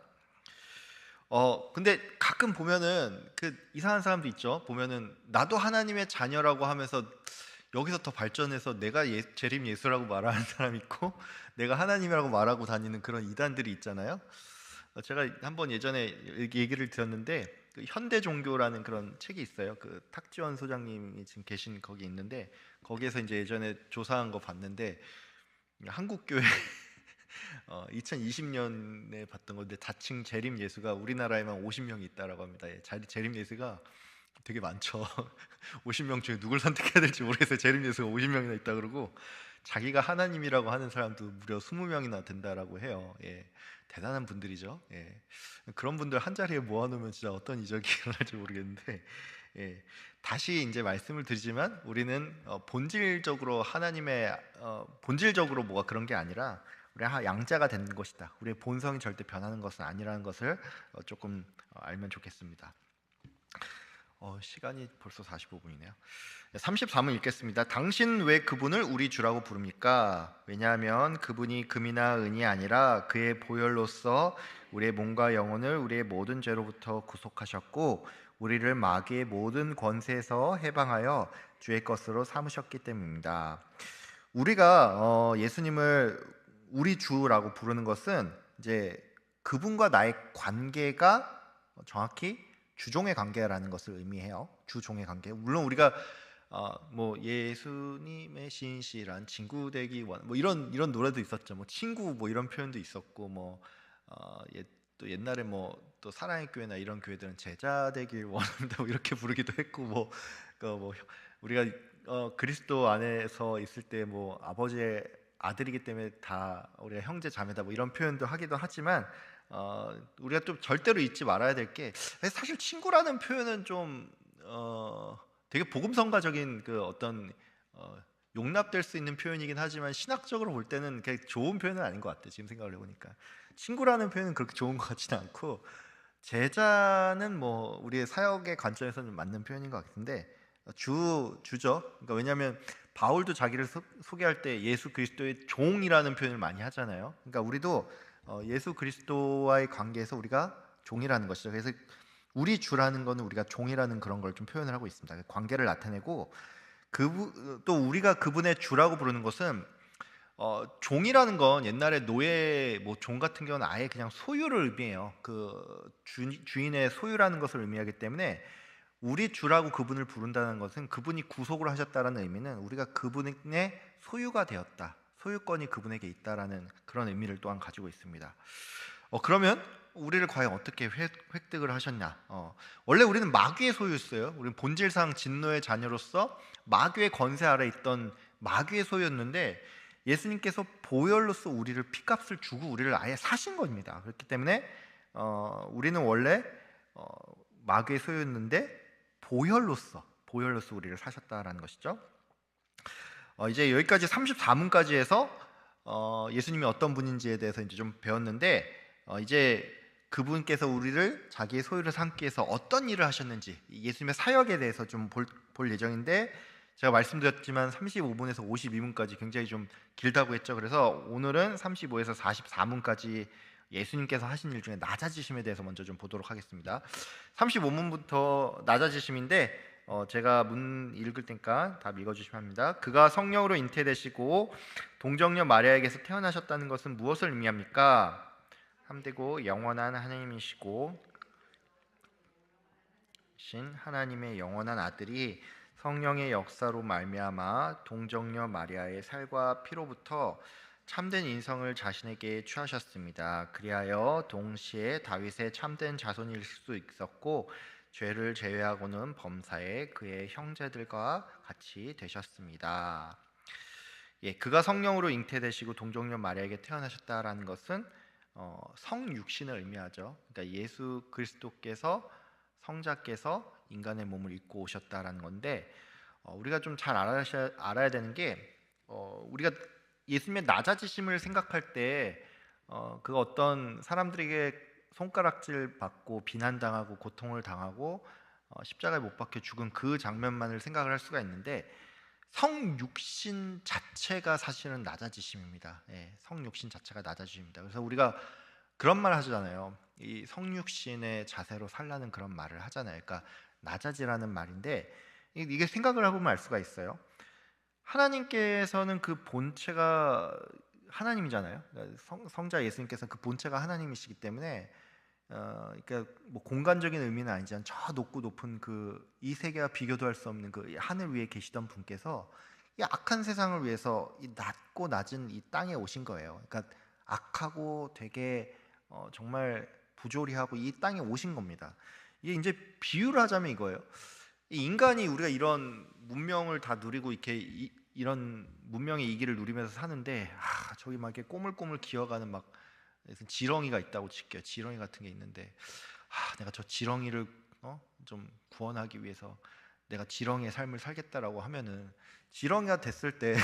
근데 가끔 보면은 그 이상한 사람도 있죠. 보면은 나도 하나님의 자녀라고 하면서 여기서 더 발전해서 내가 재림 예수라고 말하는 사람 있고 내가 하나님이라고 말하고 다니는 그런 이단들이 있잖아요. 제가 한번 예전에 얘기를 들었는데, 그 현대 종교라는 그런 책이 있어요. 그 탁지원 소장님이 지금 계신 거기 있는데, 거기에서 이제 예전에 조사한 거 봤는데 한국 교회 2020년에 봤던 건데 자칭 재림 예수가 우리나라에만 50명이 있다라고 합니다. 재림 예수가 되게 많죠. 50명 중에 누굴 선택해야 될지 모르겠어요. 재림 예수가 50명이나 있다 그러고 자기가 하나님이라고 하는 사람도 무려 20명이나 된다라고 해요. 대단한 분들이죠. 그런 분들 한 자리에 모아놓으면 진짜 어떤 이적이 일어날지 모르겠는데, 다시 이제 말씀을 드리지만 우리는 본질적으로 본질적으로 뭐가 그런 게 아니라 우리 양자가 되는 것이다. 우리의 본성이 절대 변하는 것은 아니라는 것을 조금 알면 좋겠습니다. 시간이 벌써 45분이네요. 33문 읽겠습니다. 당신 왜 그분을 우리 주라고 부릅니까? 왜냐하면 그분이 금이나 은이 아니라 그의 보혈로서 우리의 몸과 영혼을 우리의 모든 죄로부터 구속하셨고 우리를 마귀의 모든 권세에서 해방하여 주의 것으로 삼으셨기 때문입니다. 우리가 예수님을 우리 주라고 부르는 것은 이제 그분과 나의 관계가 정확히 주종의 관계라는 것을 의미해요. 주종의 관계. 물론 우리가 뭐 예수님의 신실한 친구 되기 원 뭐 이런 노래도 있었죠. 뭐 친구 뭐 이런 표현도 있었고 또 옛날에 뭐 또 사랑의 교회나 이런 교회들은 제자 되길 원한다 뭐 이렇게 부르기도 했고 뭐 우리가 그리스도 안에서 있을 때 뭐 아버지의 아들이기 때문에 다 우리가 형제 자매다 뭐 이런 표현도 하기도 하지만 우리가 좀 절대로 잊지 말아야 될 게 사실 친구라는 표현은 좀 되게 복음성가적인 그 어떤 용납될 수 있는 표현이긴 하지만 신학적으로 볼 때는 그게 좋은 표현은 아닌 것 같아요. 지금 생각을 해보니까 친구라는 표현은 그렇게 좋은 것 같지는 않고, 제자는 뭐 우리의 사역의 관점에서는 맞는 표현인 것 같은데, 주죠. 그러니까 왜냐하면 바울도 자기를 소개할 때 예수 그리스도의 종이라는 표현을 많이 하잖아요. 그러니까 우리도 예수 그리스도와의 관계에서 우리가 종이라는 것이죠. 그래서 우리 주라는 거는 우리가 종이라는 그런 걸 좀 표현을 하고 있습니다. 관계를 나타내고, 또 우리가 그분의 주라고 부르는 것은 종이라는 건 옛날에 노예 뭐 종 같은 경우는 아예 그냥 소유를 의미해요. 그 주인의 소유라는 것을 의미하기 때문에 우리 주라고 그분을 부른다는 것은 그분이 구속을 하셨다라는 의미는 우리가 그분의 소유가 되었다, 소유권이 그분에게 있다라는 그런 의미를 또한 가지고 있습니다. 그러면 우리를 과연 어떻게 획득을 하셨냐? 원래 우리는 마귀의 소유였어요. 우리는 본질상 진노의 자녀로서 마귀의 권세 아래 있던 마귀의 소유였는데, 예수님께서 보혈로서 우리를 피값을 주고 우리를 아예 사신 겁니다. 그렇기 때문에 우리는 원래 마귀의 소유였는데 보혈로서 우리를 사셨다라는 것이죠. 이제 여기까지 34문까지 해서 예수님이 어떤 분인지에 대해서 이제 좀 배웠는데, 이제 그분께서 우리를 자기의 소유를 삼기 위해서 어떤 일을 하셨는지, 예수님의 사역에 대해서 좀 볼 예정인데, 제가 말씀드렸지만 35분에서 52분까지 굉장히 좀 길다고 했죠. 그래서 오늘은 35에서 44분까지 예수님께서 하신 일 중에 낮아지심에 대해서 먼저 좀 보도록 하겠습니다. 35분부터 낮아지심인데, 제가 문 읽을 테니까 다 읽어주시면 합니다. 그가 성령으로 잉태되시고 동정녀 마리아에게서 태어나셨다는 것은 무엇을 의미합니까? 참되고 영원한 하나님이시고 신 하나님의 영원한 아들이 성령의 역사로 말미암아 동정녀 마리아의 살과 피로부터 참된 인성을 자신에게 취하셨습니다. 그리하여 동시에 다윗의 참된 자손일 수 있었고 죄를 제외하고는 범사에 그의 형제들과 같이 되셨습니다. 그가 성령으로 잉태되시고 동정녀 마리아에게 태어나셨다라는 것은 성육신을 의미하죠. 그러니까 예수 그리스도께서, 성자께서 인간의 몸을 입고 오셨다라는 건데, 우리가 좀 잘 알아야 되는 게, 우리가 예수님의 낮아지심을 생각할 때 그 어떤 사람들에게 손가락질 받고 비난당하고 고통을 당하고 십자가에 못 박혀 죽은 그 장면만을 생각을 할 수가 있는데, 성육신 자체가 사실은 낮아지심입니다. 성육신 자체가 낮아지심입니다. 그래서 우리가 그런 말 하잖아요. 이 성육신의 자세로 살라는 그런 말을 하잖아요. 그러니까 낮아지라는 말인데, 이게 생각을 해보면 알 수가 있어요. 하나님께서는 그 본체가 하나님이잖아요. 그러니까 성자 예수님께서 그 본체가 하나님이시기 때문에 그러니까 뭐 공간적인 의미는 아니지만 저 높고 높은 그 이 세계와 비교도 할 수 없는 그 하늘 위에 계시던 분께서 이 악한 세상을 위해서 이 낮고 낮은 이 땅에 오신 거예요. 그러니까 악하고 되게 정말 부조리하고 이 땅에 오신 겁니다. 이게 이제 비유를 하자면 이거예요. 이 인간이 우리가 이런 문명을 다 누리고 이렇게 이런 문명의 이기를 누리면서 사는데, 저기 막 이렇게 꼬물꼬물 기어가는 막 지렁이가 있다고 칠게요. 지렁이 같은 게 있는데, 내가 저 지렁이를 좀 구원하기 위해서 내가 지렁이의 삶을 살겠다라고 하면은, 지렁이가 됐을 때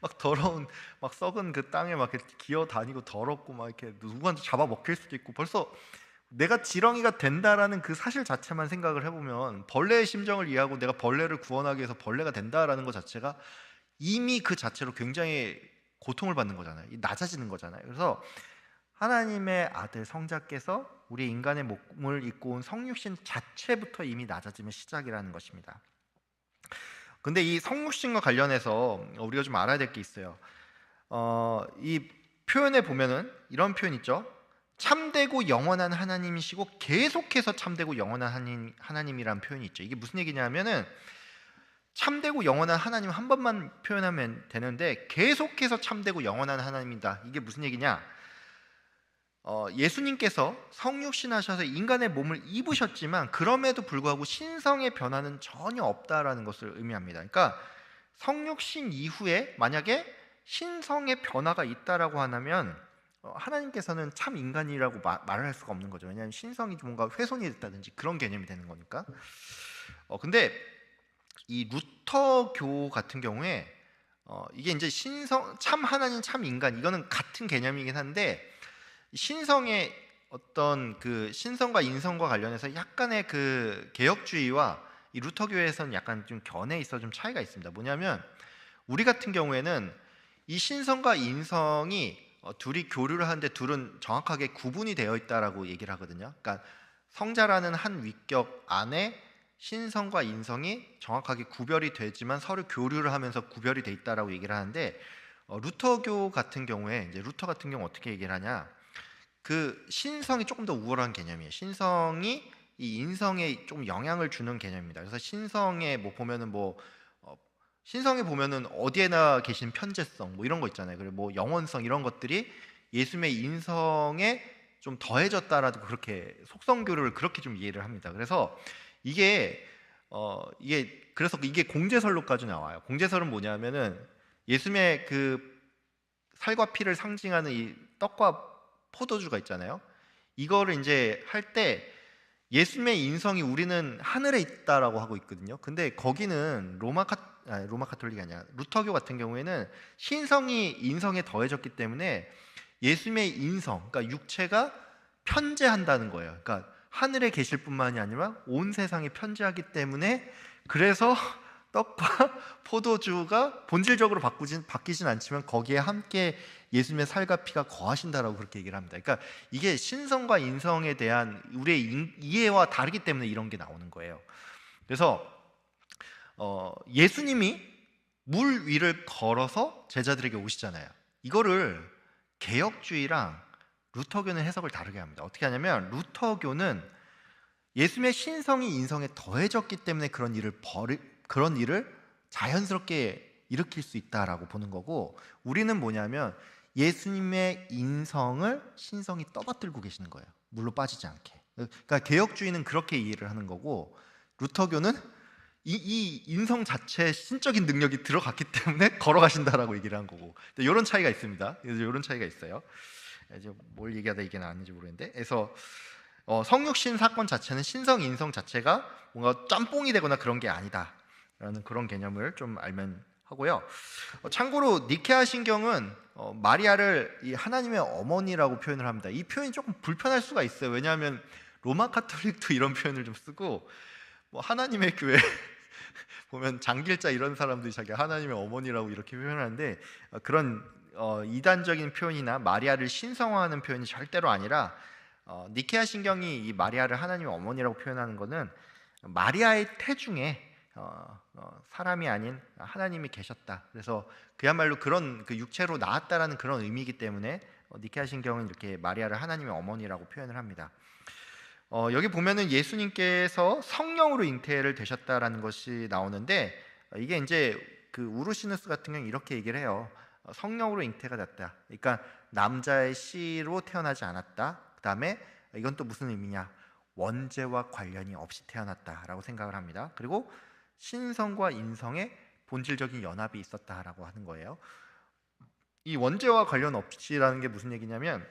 막 더러운 막 썩은 그 땅에 막 이렇게 기어 다니고 더럽고 막 이렇게 누구한테 잡아 먹힐 수도 있고, 벌써 내가 지렁이가 된다라는 그 사실 자체만 생각을 해보면, 벌레의 심정을 이해하고 내가 벌레를 구원하기 위해서 벌레가 된다라는 것 자체가 이미 그 자체로 굉장히 고통을 받는 거잖아요. 낮아지는 거잖아요. 그래서 하나님의 아들 성자께서 우리 인간의 몸을 입고 온 성육신 자체부터 이미 낮아지면 시작이라는 것입니다. 근데 이 성육신과 관련해서 우리가 좀 알아야 될 게 있어요. 이 표현에 보면은 이런 표현 있죠. 참되고 영원한 하나님이시고 계속해서 참되고 영원한 하나님이라는 표현이 있죠. 이게 무슨 얘기냐면은, 참되고 영원한 하나님 한 번만 표현하면 되는데 계속해서 참되고 영원한 하나님이다. 이게 무슨 얘기냐? 예수님께서 성육신 하셔서 인간의 몸을 입으셨지만 그럼에도 불구하고 신성의 변화는 전혀 없다라는 것을 의미합니다. 그러니까 성육신 이후에 만약에 신성의 변화가 있다라고 하면 하나님께서는 참 인간이라고 말을 할 수가 없는 거죠. 왜냐하면 신성이 뭔가 훼손이 됐다든지 그런 개념이 되는 거니까. 근데 이 루터교 같은 경우에 이게 이제 신성, 참 하나님, 참 인간, 이거는 같은 개념이긴 한데 신성의 어떤 그 신성과 인성과 관련해서 약간의 그 개혁주의와 이 루터교에서는 약간 좀 견해 있어 좀 차이가 있습니다. 뭐냐면 우리 같은 경우에는 이 신성과 인성이 둘이 교류를 하는데 둘은 정확하게 구분이 되어 있다라고 얘기를 하거든요. 그러니까 성자라는 한 위격 안에 신성과 인성이 정확하게 구별이 되지만 서로 교류를 하면서 구별이 돼 있다라고 얘기를 하는데 루터교 같은 경우에 이제 루터 같은 경우 어떻게 얘기를 하냐? 그 신성이 조금 더 우월한 개념이에요. 신성이 이 인성에 좀 영향을 주는 개념입니다. 그래서 신성에 뭐 보면은 뭐 신성에 보면은 어디에나 계신 편재성 뭐 이런 거 있잖아요. 그리고 뭐 영원성 이런 것들이 예수님의 인성에 좀 더해졌다라도 그렇게 속성교를 그렇게 좀 이해를 합니다. 그래서 이게 그래서 이게 공제설로까지 나와요. 공제설은 뭐냐면은 예수님의 그 살과 피를 상징하는 이 떡과 포도주가 있잖아요. 이거를 이제 할 때 예수님의 인성이 우리는 하늘에 있다라고 하고 있거든요. 근데 거기는 로마 카톨릭이 아니라 루터교 같은 경우에는 신성이 인성에 더해졌기 때문에 예수님의 인성, 그러니까 육체가 편재한다는 거예요. 그러니까 하늘에 계실 뿐만이 아니라 온 세상에 편재하기 때문에 그래서 떡과 포도주가 본질적으로 바뀌진 않지만 거기에 함께 예수님의 살과 피가 거하신다라고 그렇게 얘기를 합니다. 그러니까 이게 신성과 인성에 대한 우리의 이해와 다르기 때문에 이런 게 나오는 거예요. 그래서 예수님이 물 위를 걸어서 제자들에게 오시잖아요. 이거를 개혁주의랑 루터교는 해석을 다르게 합니다. 어떻게 하냐면 루터교는 예수님의 신성이 인성에 더해졌기 때문에 그런 일을 자연스럽게 일으킬 수 있다라고 보는 거고, 우리는 뭐냐면 예수님의 인성을 신성이 떠받들고 계시는 거예요. 물로 빠지지 않게. 그러니까 개혁주의는 그렇게 이해를 하는 거고, 루터교는 이 인성 자체에 신적인 능력이 들어갔기 때문에 걸어가신다라고 얘기를 한 거고, 이런 차이가 있습니다. 이런 차이가 있어요. 이제 뭘 얘기하다 이게 나왔는지 모르겠는데, 그래서 성육신 사건 자체는 신성 인성 자체가 뭔가 짬뽕이 되거나 그런 게 아니다라는 그런 개념을 좀 알면 하고요. 참고로 니케아 신경은 마리아를 이 하나님의 어머니라고 표현을 합니다. 이 표현이 조금 불편할 수가 있어요. 왜냐하면 로마 카톨릭도 이런 표현을 좀 쓰고, 뭐 하나님의 교회 보면 장길자 이런 사람들이 자기 하나님의 어머니라고 이렇게 표현하는데, 그런 이단적인 표현이나 마리아를 신성화하는 표현이 절대로 아니라, 니케아 신경이 이 마리아를 하나님의 어머니라고 표현하는 것은 마리아의 태중에 사람이 아닌 하나님이 계셨다. 그래서 그야말로 그런 그 육체로 나왔다라는 그런 의미이기 때문에 니케아 신경은 이렇게 마리아를 하나님의 어머니라고 표현을 합니다. 여기 보면은 예수님께서 성령으로 잉태를 되셨다라는 것이 나오는데, 이게 이제 그 우르시누스 같은 경우는 이렇게 얘기를 해요. 성령으로 잉태가 됐다. 그러니까 남자의 씨로 태어나지 않았다. 그 다음에 이건 또 무슨 의미냐? 원죄와 관련이 없이 태어났다라고 생각을 합니다. 그리고 신성과 인성의 본질적인 연합이 있었다라고 하는 거예요. 이 원죄와 관련 없이라는 게 무슨 얘기냐면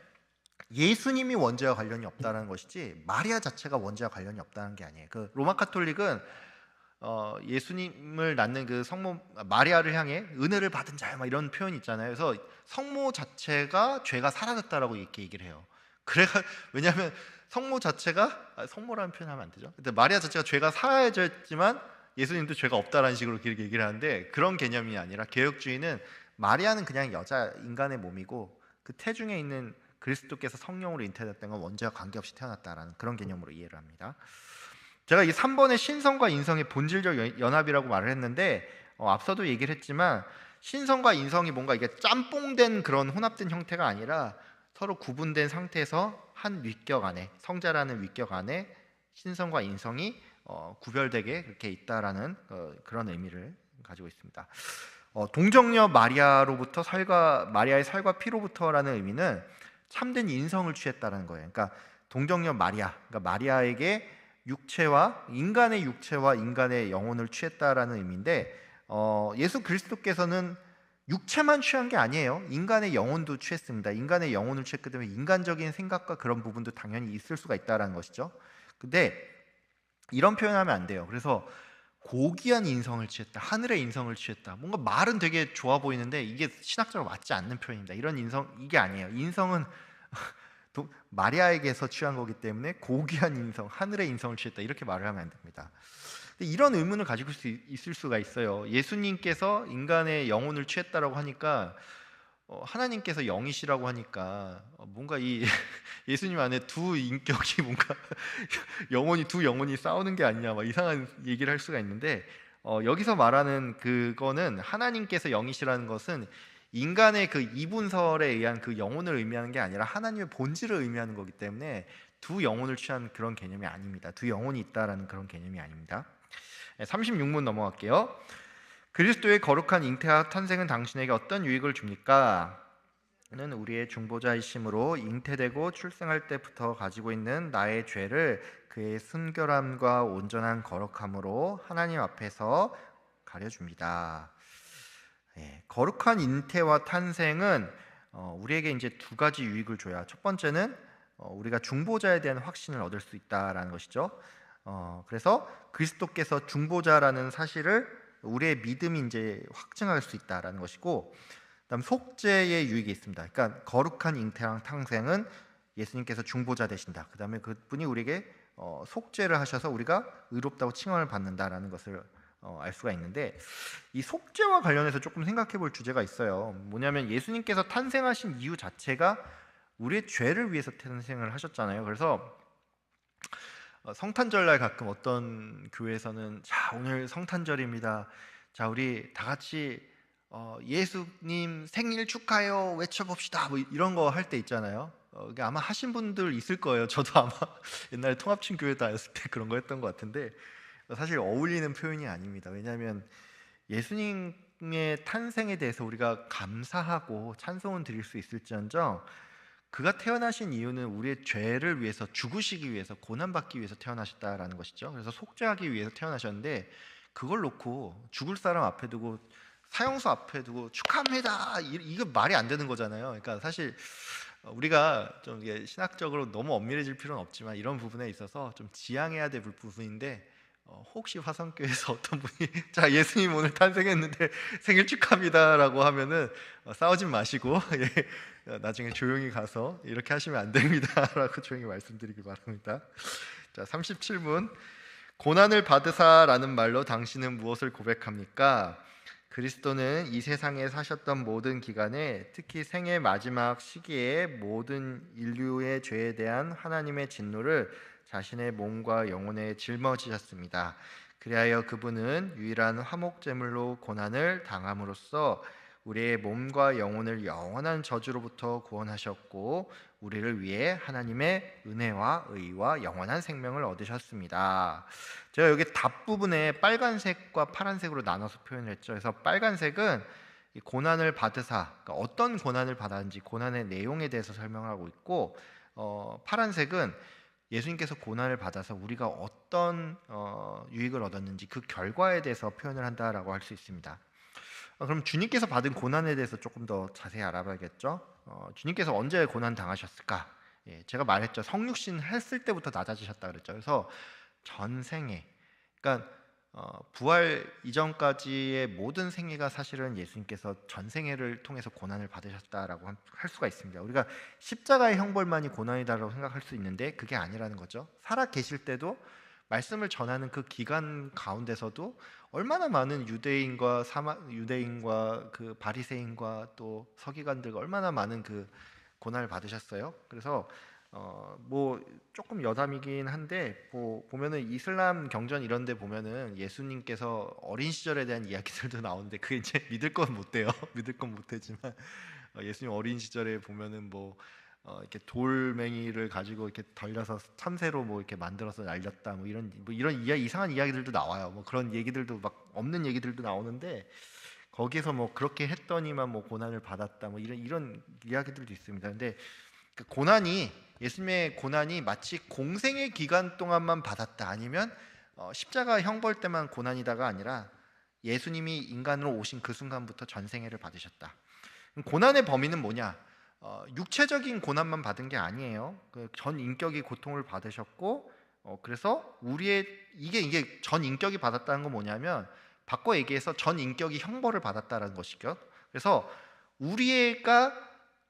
예수님이 원죄와 관련이 없다는 것이지 마리아 자체가 원죄와 관련이 없다는 게 아니에요. 그 로마 카톨릭은 예수님을 낳는 그 성모 마리아를 향해 은혜를 받은 자야 막 이런 표현이 있잖아요. 그래서 성모 자체가 죄가 사라졌다라고 이렇게 얘기를 해요. 왜냐하면 성모 자체가 성모라는 표현하면 안 되죠. 근데 마리아 자체가 죄가 사라졌지만 예수님도 죄가 없다라는 식으로 길게 얘기를 하는데, 그런 개념이 아니라 개혁주의는 마리아는 그냥 여자 인간의 몸이고 그 태중에 있는 그리스도께서 성령으로 잉태됐다는 건 원죄와 관계없이 태어났다라는 그런 개념으로 이해를 합니다. 제가 이 3번의 신성과 인성의 본질적 연합이라고 말을 했는데, 앞서도 얘기를 했지만 신성과 인성이 뭔가 이게 짬뽕된 그런 혼합된 형태가 아니라 서로 구분된 상태에서 한 위격 안에, 성자라는 위격 안에 신성과 인성이 구별되게 그렇게 있다라는 그런 의미를 가지고 있습니다. 동정녀 마리아로부터 마리아의 살과 피로부터라는 의미는 참된 인성을 취했다는 거예요. 그러니까 동정녀 마리아, 그러니까 마리아에게 인간의 육체와 인간의 영혼을 취했다라는 의미인데, 예수 그리스도께서는 육체만 취한 게 아니에요. 인간의 영혼도 취했습니다. 인간의 영혼을 취했기 때문에 인간적인 생각과 그런 부분도 당연히 있을 수가 있다라는 것이죠. 근데 이런 표현하면 안 돼요. 그래서 고귀한 인성을 취했다, 하늘의 인성을 취했다. 뭔가 말은 되게 좋아 보이는데 이게 신학적으로 맞지 않는 표현입니다. 이런 인성 이게 아니에요. 인성은 마리아에게서 취한 거기 때문에 고귀한 인성, 하늘의 인성을 취했다 이렇게 말을 하면 안 됩니다. 근데 이런 의문을 가지고 있을 수가 있어요. 예수님께서 인간의 영혼을 취했다라고 하니까 하나님께서 영이시라고 하니까 뭔가 이 예수님 안에 두 인격이 뭔가 두 영혼이 싸우는 게 아니냐 막 이상한 얘기를 할 수가 있는데 여기서 말하는 그거는 하나님께서 영이시라는 것은 인간의 그 이분설에 의한 그 영혼을 의미하는 게 아니라 하나님의 본질을 의미하는 거기 때문에 두 영혼을 취한 그런 개념이 아닙니다. 두 영혼이 있다라는 그런 개념이 아닙니다. 36문 넘어갈게요. 그리스도의 거룩한 잉태와 탄생은 당신에게 어떤 유익을 줍니까? 는 우리의 중보자이심으로 잉태되고 출생할 때부터 가지고 있는 나의 죄를 그의 순결함과 온전한 거룩함으로 하나님 앞에서 가려줍니다. 거룩한 잉태와 탄생은 우리에게 이제 두 가지 유익을 줘야, 첫 번째는 우리가 중보자에 대한 확신을 얻을 수 있다라는 것이죠. 그래서 그리스도께서 중보자라는 사실을 우리의 믿음이 이제 확증할 수 있다라는 것이고, 그다음 속죄의 유익이 있습니다. 그러니까 거룩한 잉태랑 탄생은 예수님께서 중보자 되신다. 그다음에 그분이 우리에게 속죄를 하셔서 우리가 의롭다고 칭함을 받는다라는 것을 알 수가 있는데, 이 속죄와 관련해서 조금 생각해 볼 주제가 있어요. 뭐냐면 예수님께서 탄생하신 이유 자체가 우리의 죄를 위해서 탄생을 하셨잖아요. 그래서 성탄절날 가끔 어떤 교회에서는 자 오늘 성탄절입니다. 자 우리 다 같이 예수님 생일 축하해요 외쳐봅시다 뭐 이런 거 할 때 있잖아요. 이게 아마 하신 분들 있을 거예요. 저도 아마 옛날에 통합친 교회 다녔을 때 그런 거 했던 것 같은데 사실 어울리는 표현이 아닙니다. 왜냐하면 예수님의 탄생에 대해서 우리가 감사하고 찬송은 드릴 수 있을지언정 그가 태어나신 이유는 우리의 죄를 위해서 죽으시기 위해서 고난받기 위해서 태어나셨다라는 것이죠. 그래서 속죄하기 위해서 태어나셨는데 그걸 놓고 죽을 사람 앞에 두고 사형수 앞에 두고 축하합니다 이거 말이 안 되는 거잖아요. 그러니까 사실 우리가 좀 이게 신학적으로 너무 엄밀해질 필요는 없지만 이런 부분에 있어서 좀 지양해야 될 부분인데 혹시 화성교회에서 어떤 분이 자 예수님 오늘 탄생했는데 생일 축하합니다라고 하면은 싸우지 마시고 나중에 조용히 가서 이렇게 하시면 안 됩니다라고 조용히 말씀드리기 바랍니다. 자 37문 고난을 받으사라는 말로 당신은 무엇을 고백합니까? 그리스도는 이 세상에 사셨던 모든 기간에 특히 생의 마지막 시기에 모든 인류의 죄에 대한 하나님의 진노를 자신의 몸과 영혼에 짊어지셨습니다. 그리하여 그분은 유일한 화목제물로 고난을 당함으로써 우리의 몸과 영혼을 영원한 저주로부터 구원하셨고 우리를 위해 하나님의 은혜와 의와 영원한 생명을 얻으셨습니다. 제가 여기 답 부분에 빨간색과 파란색으로 나눠서 표현을 했죠. 그래서 빨간색은 이 고난을 받으사, 그러니까 어떤 고난을 받았는지 고난의 내용에 대해서 설명하고 있고, 파란색은 예수님께서 고난을 받아서 우리가 어떤 유익을 얻었는지 그 결과에 대해서 표현을 한다라고 할 수 있습니다. 그럼 주님께서 받은 고난에 대해서 조금 더 자세히 알아봐야겠죠. 주님께서 언제 고난 당하셨을까? 제가 말했죠. 성육신 했을 때부터 낮아지셨다 그랬죠. 그래서 전생에, 그러니까 부활 이전까지의 모든 생애가 사실은 예수님께서 전생애를 통해서 고난을 받으셨다라고 할 수가 있습니다. 우리가 십자가의 형벌만이 고난이다라고 생각할 수 있는데 그게 아니라는 거죠. 살아 계실 때도 말씀을 전하는 그 기간 가운데서도 얼마나 많은 유대인과 그 바리새인과 또 서기관들과 얼마나 많은 그 고난을 받으셨어요. 그래서 뭐 조금 여담이긴 한데 보면은 이슬람 경전 이런 데 보면은 예수님께서 어린 시절에 대한 이야기들도 나오는데 그게 이제 믿을 건 못 돼요. 믿을 건 못 되지만 예수님 어린 시절에 보면은 뭐 이렇게 돌멩이를 가지고 이렇게 덜려서 참새로 뭐 이렇게 만들어서 날렸다 뭐 이런 이상한 이야기들도 나와요. 뭐 그런 얘기들도 막 없는 얘기들도 나오는데 거기서 뭐 그렇게 했더니만 뭐 고난을 받았다 뭐 이런 이야기들도 있습니다. 근데 그 예수님의 고난이 마치 공생의 기간 동안만 받았다 아니면 십자가 형벌 때만 고난이다가 아니라 예수님이 인간으로 오신 그 순간부터 전생애를 받으셨다. 고난의 범위는 뭐냐? 육체적인 고난만 받은 게 아니에요. 그 전 인격이 고통을 받으셨고 그래서 우리의 이게 전 인격이 받았다는 건 뭐냐면 바꿔 얘기해서 전 인격이 형벌을 받았다라는 것이죠. 그래서 우리가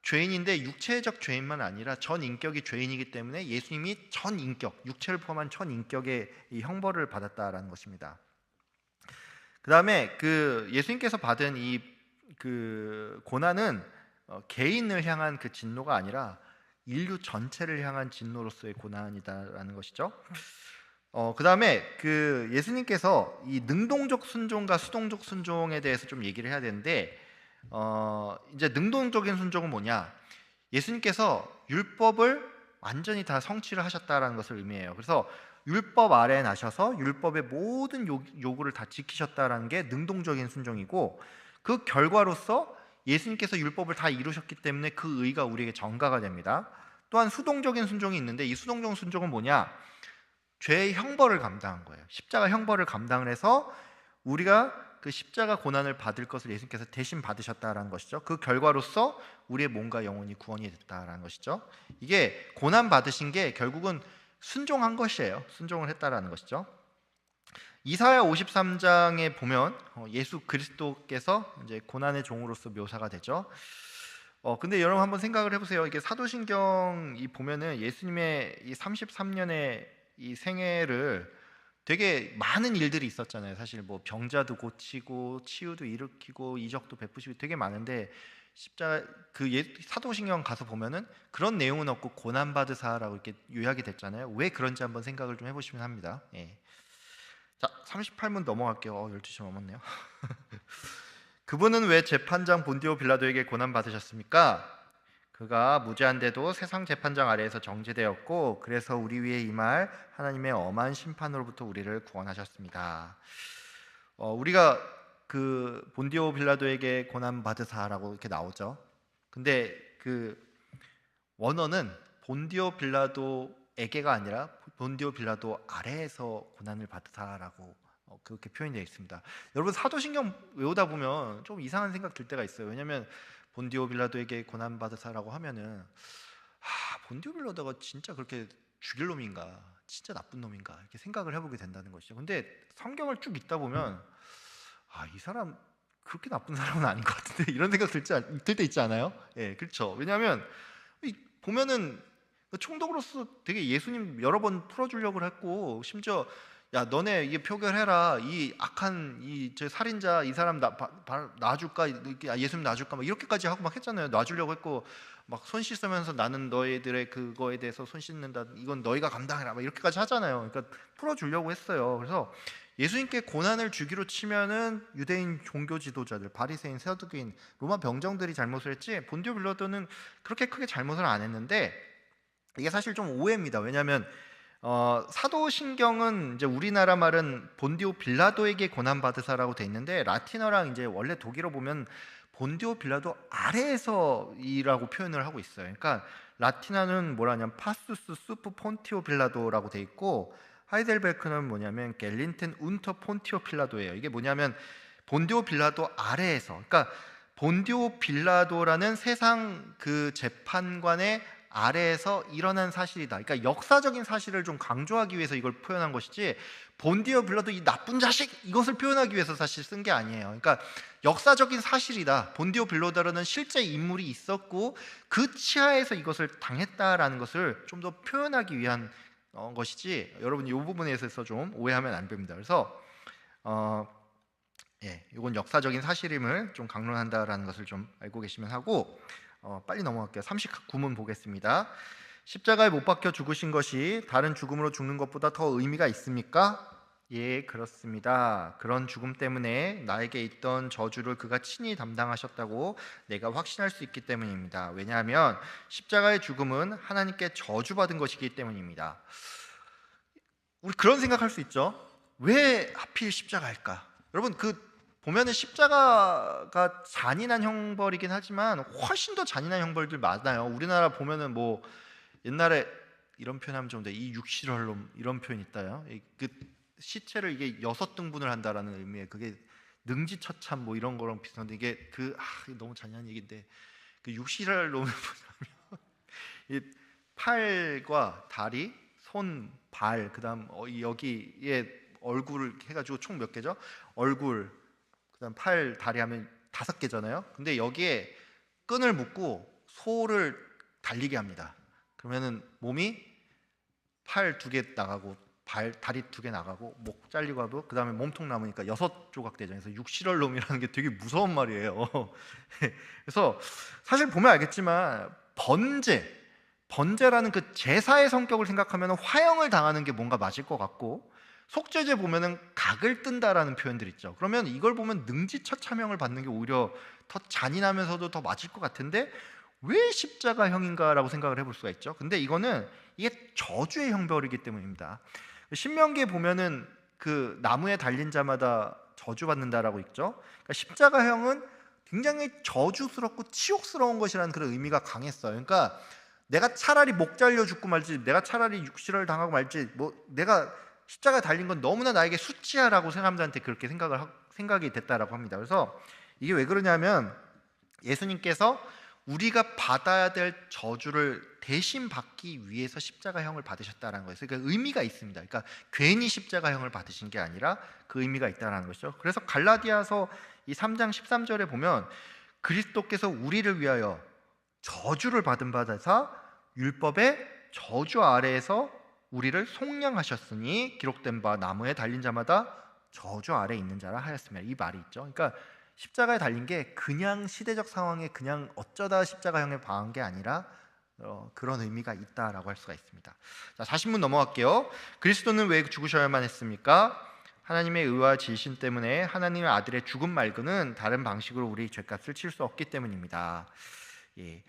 죄인인데 육체적 죄인만 아니라 전 인격이 죄인이기 때문에 예수님이 전 인격, 육체를 포함한 전 인격의 이 형벌을 받았다라는 것입니다. 그 다음에 그 예수님께서 받은 이 그 고난은 개인을 향한 그 진노가 아니라 인류 전체를 향한 진노로서의 고난이다라는 것이죠. 그 다음에 그 예수님께서 이 능동적 순종과 수동적 순종에 대해서 좀 얘기를 해야 되는데, 이제 능동적인 순종은 뭐냐? 예수님께서 율법을 완전히 다 성취를 하셨다라는 것을 의미해요. 그래서 율법 아래에 나셔서 율법의 모든 요구를 다 지키셨다라는 게 능동적인 순종이고, 그 결과로서 예수님께서 율법을 다 이루셨기 때문에 그 의가 우리에게 전가가 됩니다. 또한 수동적인 순종이 있는데, 이 수동적 순종은 뭐냐? 죄의 형벌을 감당한 거예요. 십자가 형벌을 감당을 해서 우리가 그 십자가 고난을 받을 것을 예수님께서 대신 받으셨다라는 것이죠. 그 결과로서 우리의 몸과 영혼이 구원이 됐다라는 것이죠. 이게 고난 받으신 게 결국은 순종한 것이에요. 순종을 했다라는 것이죠. 이사야 53장에 보면 예수 그리스도께서 이제 고난의 종으로서 묘사가 되죠. 근데 여러분 한번 생각을 해보세요. 이게 사도신경이 보면은 예수님의 이 33년의 이 생애를 되게 많은 일들이 있었잖아요. 사실 뭐 병자도 고치고 치유도 일으키고 이적도 베푸시고 되게 많은데, 십자가 그 사도신경 가서 보면은 그런 내용은 없고 고난 받으사라고 이렇게 요약이 됐잖아요. 왜 그런지 한번 생각을 좀 해보시면 합니다. 예. 자, 38문 넘어갈게요. 12시 넘었네요. 그분은 왜 재판장 본디오 빌라도에게 고난 받으셨습니까? 그가 무죄한데도 세상 재판장 아래에서 정죄되었고, 그래서 우리 위에 임할 하나님의 엄한 심판으로부터 우리를 구원하셨습니다. 우리가 그 본디오 빌라도에게 고난 받으사라고 이렇게 나오죠. 근데 그 원어는 본디오 빌라도에게가 아니라 본디오 빌라도 아래에서 고난을 받으사라고 그렇게 표현되어 있습니다. 여러분 사도신경 외우다 보면 좀 이상한 생각 들 때가 있어요. 왜냐하면 본디오 빌라도에게 고난 받으사라고 하면은 본디오 빌라도가 진짜 그렇게 죽일 놈인가, 진짜 나쁜 놈인가 이렇게 생각을 해보게 된다는 것이죠. 근데 성경을 쭉 읽다 보면 이 사람 그렇게 나쁜 사람은 아닌 것 같은데 이런 생각 들 때 있지 않아요? 예, 그렇죠. 왜냐하면 보면은 총독으로서 되게 예수님 여러 번 풀어주려고 했고, 심지어 야 너네 이게 표결해라, 이 악한 이 저 살인자 이 사람 놔줄까, 예수님 놔줄까 막 이렇게까지 하고 막 했잖아요. 놔주려고 했고 막 손 씻으면서 나는 너희들의 그거에 대해서 손 씻는다, 이건 너희가 감당해라 막 이렇게까지 하잖아요. 그러니까 풀어주려고 했어요. 그래서 예수님께 고난을 주기로 치면은 유대인 종교 지도자들, 바리새인, 서두개인, 로마 병정들이 잘못을 했지 본디오 빌라도는 그렇게 크게 잘못을 안 했는데, 이게 사실 좀 오해입니다. 왜냐하면 사도신경은 이제 우리나라 말은 본디오 빌라도에게 고난 받으사라고 돼 있는데, 라틴어랑 이제 원래 독일어 보면 본디오 빌라도 아래에서이라고 표현을 하고 있어요. 그러니까 라틴어는 뭐라냐면 파수스 수프 폰티오 빌라도라고 돼 있고, 하이델베르크는 뭐냐면 겔린텐 운터 폰티오 필라도예요. 이게 뭐냐면 본디오 빌라도 아래에서, 그러니까 본디오 빌라도라는 세상 그 재판관의 아래에서 일어난 사실이다. 그러니까 역사적인 사실을 좀 강조하기 위해서 이걸 표현한 것이지, 본디오 빌라도 이 나쁜 자식 이것을 표현하기 위해서 사실 쓴 게 아니에요. 그러니까 역사적인 사실이다. 본디오 빌라도라는 실제 인물이 있었고 그 치하에서 이것을 당했다라는 것을 좀 더 표현하기 위한 것이지, 여러분 이 부분에 있어서 좀 오해하면 안 됩니다. 그래서 이건 역사적인 사실임을 좀 강론한다라는 것을 좀 알고 계시면 하고, 빨리 넘어갈게요. 39문 보겠습니다. 십자가에 못 박혀 죽으신 것이 다른 죽음으로 죽는 것보다 더 의미가 있습니까? 예, 그렇습니다. 그런 죽음 때문에 나에게 있던 저주를 그가 친히 담당하셨다고 내가 확신할 수 있기 때문입니다. 왜냐하면 십자가의 죽음은 하나님께 저주받은 것이기 때문입니다. 우리 그런 생각할 수 있죠. 왜 하필 십자가일까? 여러분 보면은 십자가가 잔인한 형벌이긴 하지만 훨씬 더 잔인한 형벌들 많아요. 우리나라 보면은 뭐 옛날에 이런 표현하면 좀 돼. 이 육실헐놈 이런 표현 있다요. 그 시체를 이게 6등분을 한다라는 의미의, 그게 능지처참 뭐 이런 거랑 비슷한데, 이게 너무 잔인한 얘기인데, 그 육실헐놈을 보면 이 팔과 다리, 손, 발, 그다음 여기에 얼굴을 해가지고 총 몇 개죠? 얼굴, 그다음 팔, 다리 하면 5개잖아요. 근데 여기에 끈을 묶고 소를 달리게 합니다. 그러면은 몸이 팔 2개 나가고 다리 2개 나가고 목 잘리고 하고 그다음에 몸통 남으니까 6조각 되죠. 그래서 육실얼놈이라는 게 되게 무서운 말이에요. 그래서 사실 보면 알겠지만 번제라는 그 제사의 성격을 생각하면 화형을 당하는 게 뭔가 맞을 것 같고, 속죄제 보면은 각을 뜬다라는 표현들 있죠. 그러면 이걸 보면 능지처참형을 받는 게 오히려 더 잔인하면서도 더 맞을 것 같은데 왜 십자가형인가라고 생각을 해볼 수가 있죠. 근데 이게 저주의 형벌이기 때문입니다. 신명기에 보면은 그 나무에 달린 자마다 저주받는다라고 있죠. 그러니까 십자가형은 굉장히 저주스럽고 치욕스러운 것이라는 그런 의미가 강했어요. 그러니까 내가 차라리 목 잘려 죽고 말지, 내가 차라리 육실을 당하고 말지, 뭐 내가 십자가 달린 건 너무나 나에게 수치야라고 사람들한테 그렇게 생각이 됐다라고 합니다. 그래서 이게 왜 그러냐면 예수님께서 우리가 받아야 될 저주를 대신 받기 위해서 십자가형을 받으셨다는 거예요. 그러니까 의미가 있습니다. 그러니까 괜히 십자가형을 받으신 게 아니라 그 의미가 있다는 것이죠. 그래서 갈라디아서 이 3장 13절에 보면 그리스도께서 우리를 위하여 저주를 받은 바 되사 율법의 저주 아래에서 우리를 속량하셨으니 기록된 바 나무에 달린 자마다 저주 아래 있는 자라 하였으며, 이 말이 있죠. 그러니까 십자가에 달린 게 그냥 시대적 상황에 그냥 어쩌다 십자가형에 방한 게 아니라 그런 의미가 있다라고 할 수가 있습니다. 자, 40문 넘어갈게요. 그리스도는 왜 죽으셔야만 했습니까? 하나님의 의와 지신 때문에 하나님의 아들의 죽음 말고는 다른 방식으로 우리 죄값을 칠 수 없기 때문입니다. 예.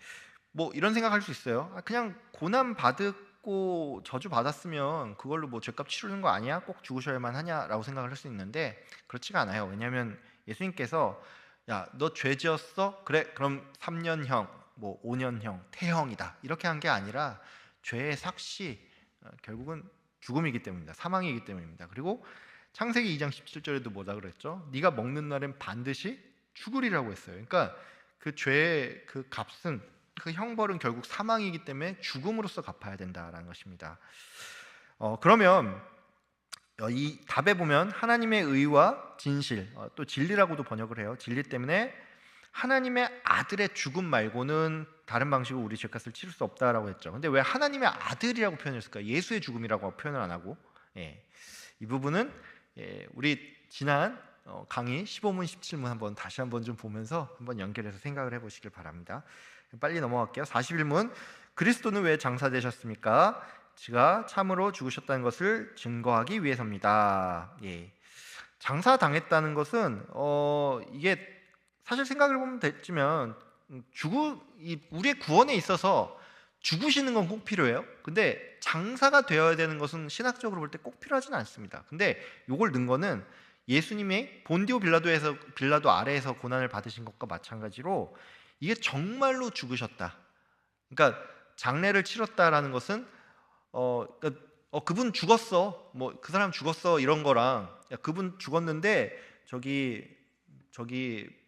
뭐 이런 생각할 수 있어요. 그냥 고난 받고 저주 받았으면 그걸로 뭐 죄값 치르는 거 아니야? 꼭 죽으셔야만 하냐라고 생각을 할 수 있는데 그렇지가 않아요. 왜냐하면 예수님께서 야, 너 죄 지었어? 그래, 그럼 3년형, 뭐 5년형, 태형이다 이렇게 한 게 아니라 죄의 삭시, 결국은 죽음이기 때문입니다. 사망이기 때문입니다. 그리고 창세기 2장 17절에도 뭐라 그랬죠? 네가 먹는 날엔 반드시 죽으리라고 했어요. 그러니까 그 죄의 그 값은, 그 형벌은 결국 사망이기 때문에 죽음으로써 갚아야 된다라는 것입니다. 그러면 이 답에 보면 하나님의 의와 진실, 또 진리라고도 번역을 해요. 진리 때문에 하나님의 아들의 죽음 말고는 다른 방식으로 우리 죄값을 치를 수 없다라고 했죠. 근데 왜 하나님의 아들이라고 표현했을까? 예수의 죽음이라고 표현을 안 하고, 이 부분은 우리 지난 강의 15문 17문 한번 다시 한번 좀 보면서 한번 연결해서 생각을 해보시길 바랍니다. 빨리 넘어갈게요. 41문, 그리스도는 왜 장사되셨습니까? 지가 참으로 죽으셨다는 것을 증거하기 위해서입니다. 장사당했다는 것은 이게 사실 생각을 보면 됐지만 우리의 구원에 있어서 죽으시는 건 꼭 필요해요. 근데 장사가 되어야 되는 것은 신학적으로 볼 때 꼭 필요하지는 않습니다. 근데 요걸 넣은 거는 예수님이 본디오 빌라도 아래에서 고난을 받으신 것과 마찬가지로 이게 정말로 죽으셨다. 그러니까 장례를 치렀다라는 것은 그러니까 그분 죽었어, 뭐 그 사람 죽었어 이런 거랑, 야, 그분 죽었는데 저기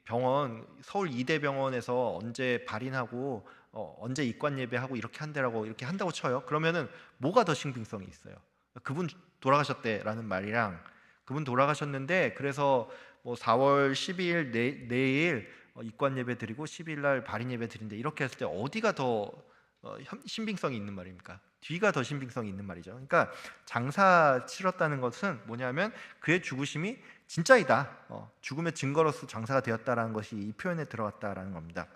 병원, 서울 이대병원에서 언제 발인하고 언제 입관 예배하고 이렇게 한다라고 이렇게 한다고 쳐요. 그러면은 뭐가 더 신빙성이 있어요? 그분 돌아가셨대라는 말이랑 그분 돌아가셨는데 그래서 뭐 4월 12일 내일 입관 예배 드리고 10일 날 발인 예배 드린다 이렇게 했을 때 어디가 더 신빙성이 있는 말입니까? 뒤가 더 신빙성이 있는 말이죠. 그러니까 장사 치렀다는 것은 뭐냐면 그의 죽으심이 진짜이다, 죽음의 증거로서 장사가 되었다라는 것이 이 표현에 들어갔다라는 겁니다.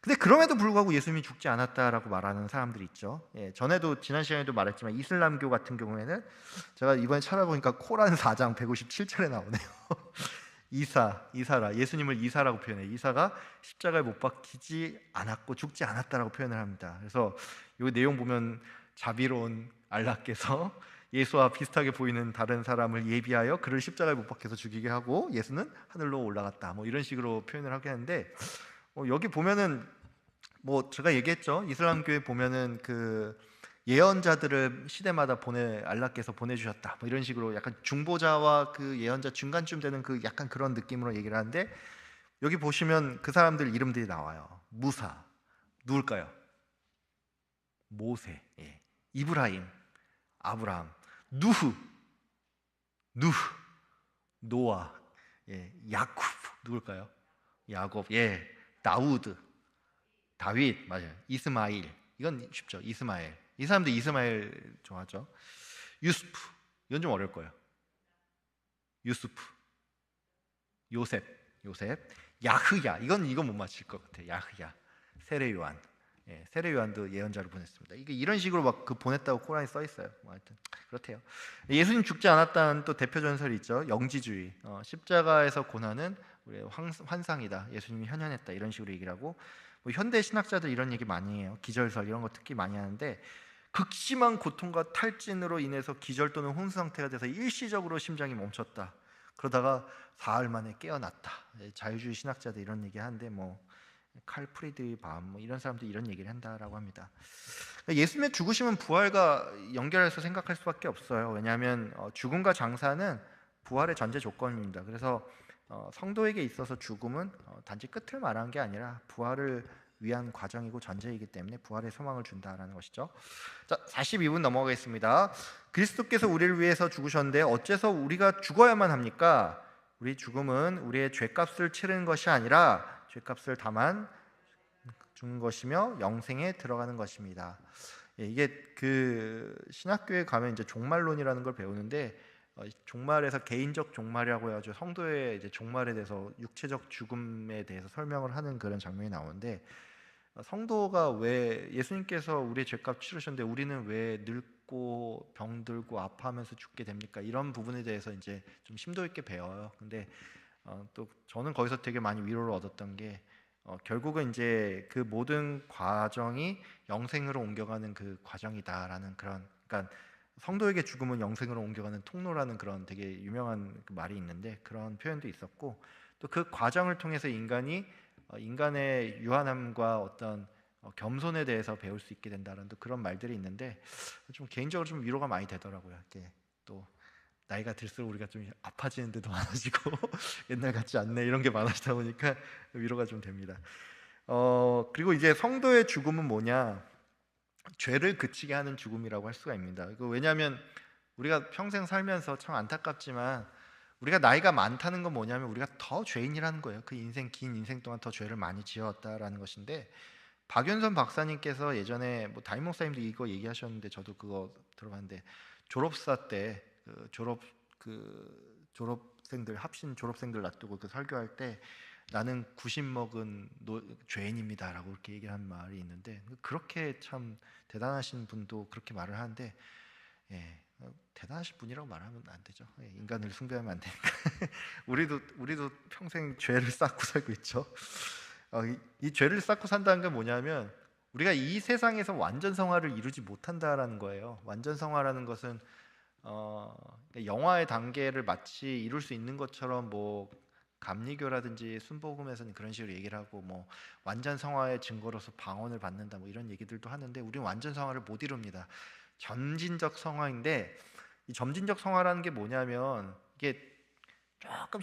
근데 그럼에도 불구하고 예수님이 죽지 않았다라고 말하는 사람들이 있죠. 전에도 지난 시간에도 말했지만 이슬람교 같은 경우에는 제가 이번에 찾아보니까 코란 4장 157절에 나오네요. 이사라, 예수님을 이사라고 표현해요. 이사가 십자가에 못 박히지 않았고 죽지 않았다라고 표현을 합니다. 그래서 이 내용 보면 자비로운 알라께서 예수와 비슷하게 보이는 다른 사람을 예비하여 그를 십자가에 못 박혀서 죽이게 하고 예수는 하늘로 올라갔다, 뭐 이런 식으로 표현을 하게 하는데 여기 보면은 뭐 제가 얘기했죠. 이슬람교에 보면은 그 예언자들을 시대마다 알라께서 보내주셨다, 뭐 이런 식으로 약간 중보자와 그 예언자 중간쯤 되는 그 약간 그런 느낌으로 얘기를 하는데, 여기 보시면 그 사람들 이름들이 나와요. 무사, 누굴까요? 모세, 이브라임, 아브라함, 누후, 누후, 노아, 야쿠브, 누굴까요? 야곱, 다우드, 다윗, 맞아요. 이스마일, 이건 쉽죠. 이스마엘, 이 사람들 이스마엘 좋아하죠. 유스프, 이건 좀 어려울 거예요. 유스프, 요셉, 야흐야, 이건 못 맞힐 것 같아요. 야흐야, 세례 요한, 세례 요한도 예언자로 보냈습니다. 이게 이런 식으로 막 그 보냈다고 코란에 써 있어요. 뭐 하여튼 그렇대요. 예수님 죽지 않았다는 또 대표 전설이 있죠. 영지주의, 십자가에서 고난은 우리의 환상이다. 예수님이 현현했다. 이런 식으로 얘기를 하고, 뭐 현대 신학자들 이런 얘기 많이 해요. 기절설 이런 거 특히 많이 하는데, 극심한 고통과 탈진으로 인해서 기절 또는 혼수 상태가 돼서 일시적으로 심장이 멈췄다. 그러다가 사흘 만에 깨어났다. 자유주의 신학자들 이런 얘기 하는데, 뭐 칼 프리드 밤 뭐 이런 사람들이 이런 얘기를 한다라고 합니다. 예수님의 죽으심은 부활과 연결해서 생각할 수밖에 없어요. 왜냐하면 죽음과 장사는 부활의 전제 조건입니다. 그래서 성도에게 있어서 죽음은 단지 끝을 말하는 게 아니라 부활을 위한 과정이고 전제이기 때문에 부활의 소망을 준다라는 것이죠. 자, 42분 넘어가겠습니다. 그리스도께서 우리를 위해서 죽으셨는데 어째서 우리가 죽어야만 합니까? 우리 죽음은 우리의 죄값을 치르는 것이 아니라 죄값을 다만 죽는 것이며 영생에 들어가는 것입니다. 이게 그 신학교에 가면 이제 종말론이라는 걸 배우는데, 종말에서 개인적 종말이라고 해가지고 성도의 이제 종말에 대해서 육체적 죽음에 대해서 설명을 하는 그런 장면이 나오는데, 성도가 왜 예수님께서 우리의 죄값 치르셨는데 우리는 왜 늙고 병들고 아파하면서 죽게 됩니까? 이런 부분에 대해서 이제 좀 심도 있게 배워요. 근데 또 저는 거기서 되게 많이 위로를 얻었던 게, 결국은 이제 그 모든 과정이 영생으로 옮겨가는 그 과정이다라는 그런, 그러니까 성도에게 죽음은 영생으로 옮겨가는 통로라는 그런 되게 유명한 그 말이 있는데, 그런 표현도 있었고, 또 그 과정을 통해서 인간의 유한함과 어떤 겸손에 대해서 배울 수 있게 된다는 또 그런 말들이 있는데, 좀 개인적으로 좀 위로가 많이 되더라고요. 이렇게 또 나이가 들수록 우리가 좀 아파지는 데도 많아지고 옛날 같지 않네 이런 게 많아지다 보니까 위로가 좀 됩니다. 그리고 이제 성도의 죽음은 뭐냐? 죄를 그치게 하는 죽음이라고 할 수가 있습니다. 왜냐하면 우리가 평생 살면서 참 안타깝지만 우리가 나이가 많다는 건 뭐냐면 우리가 더 죄인이라는 거예요. 그 긴 인생 동안 더 죄를 많이 지었다라는 것인데, 박윤선 박사님께서 예전에 뭐 담임 목사님도 이거 얘기하셨는데 저도 그거 들어봤는데, 졸업사 때 졸업생들 합신 졸업생들 놔두고 그 설교할 때 나는 90 먹은 죄인입니다라고 이렇게 얘기한 말이 있는데, 그렇게 참 대단하신 분도 그렇게 말을 하는데, 대단하신 분이라고 말하면 안 되죠. 인간을 숭배하면 안 되니까. 우리도 평생 죄를 쌓고 살고 있죠. 이 죄를 쌓고 산다는 게 뭐냐면 우리가 이 세상에서 완전 성화를 이루지 못한다라는 거예요. 완전 성화라는 것은 영화의 단계를 마치 이룰 수 있는 것처럼 뭐 감리교라든지 순복음에서는 그런 식으로 얘기를 하고, 뭐 완전 성화의 증거로서 방언을 받는다 뭐 이런 얘기들도 하는데, 우리는 완전 성화를 못 이룹니다. 점진적 성화인데, 이 점진적 성화라는 게 뭐냐면 이게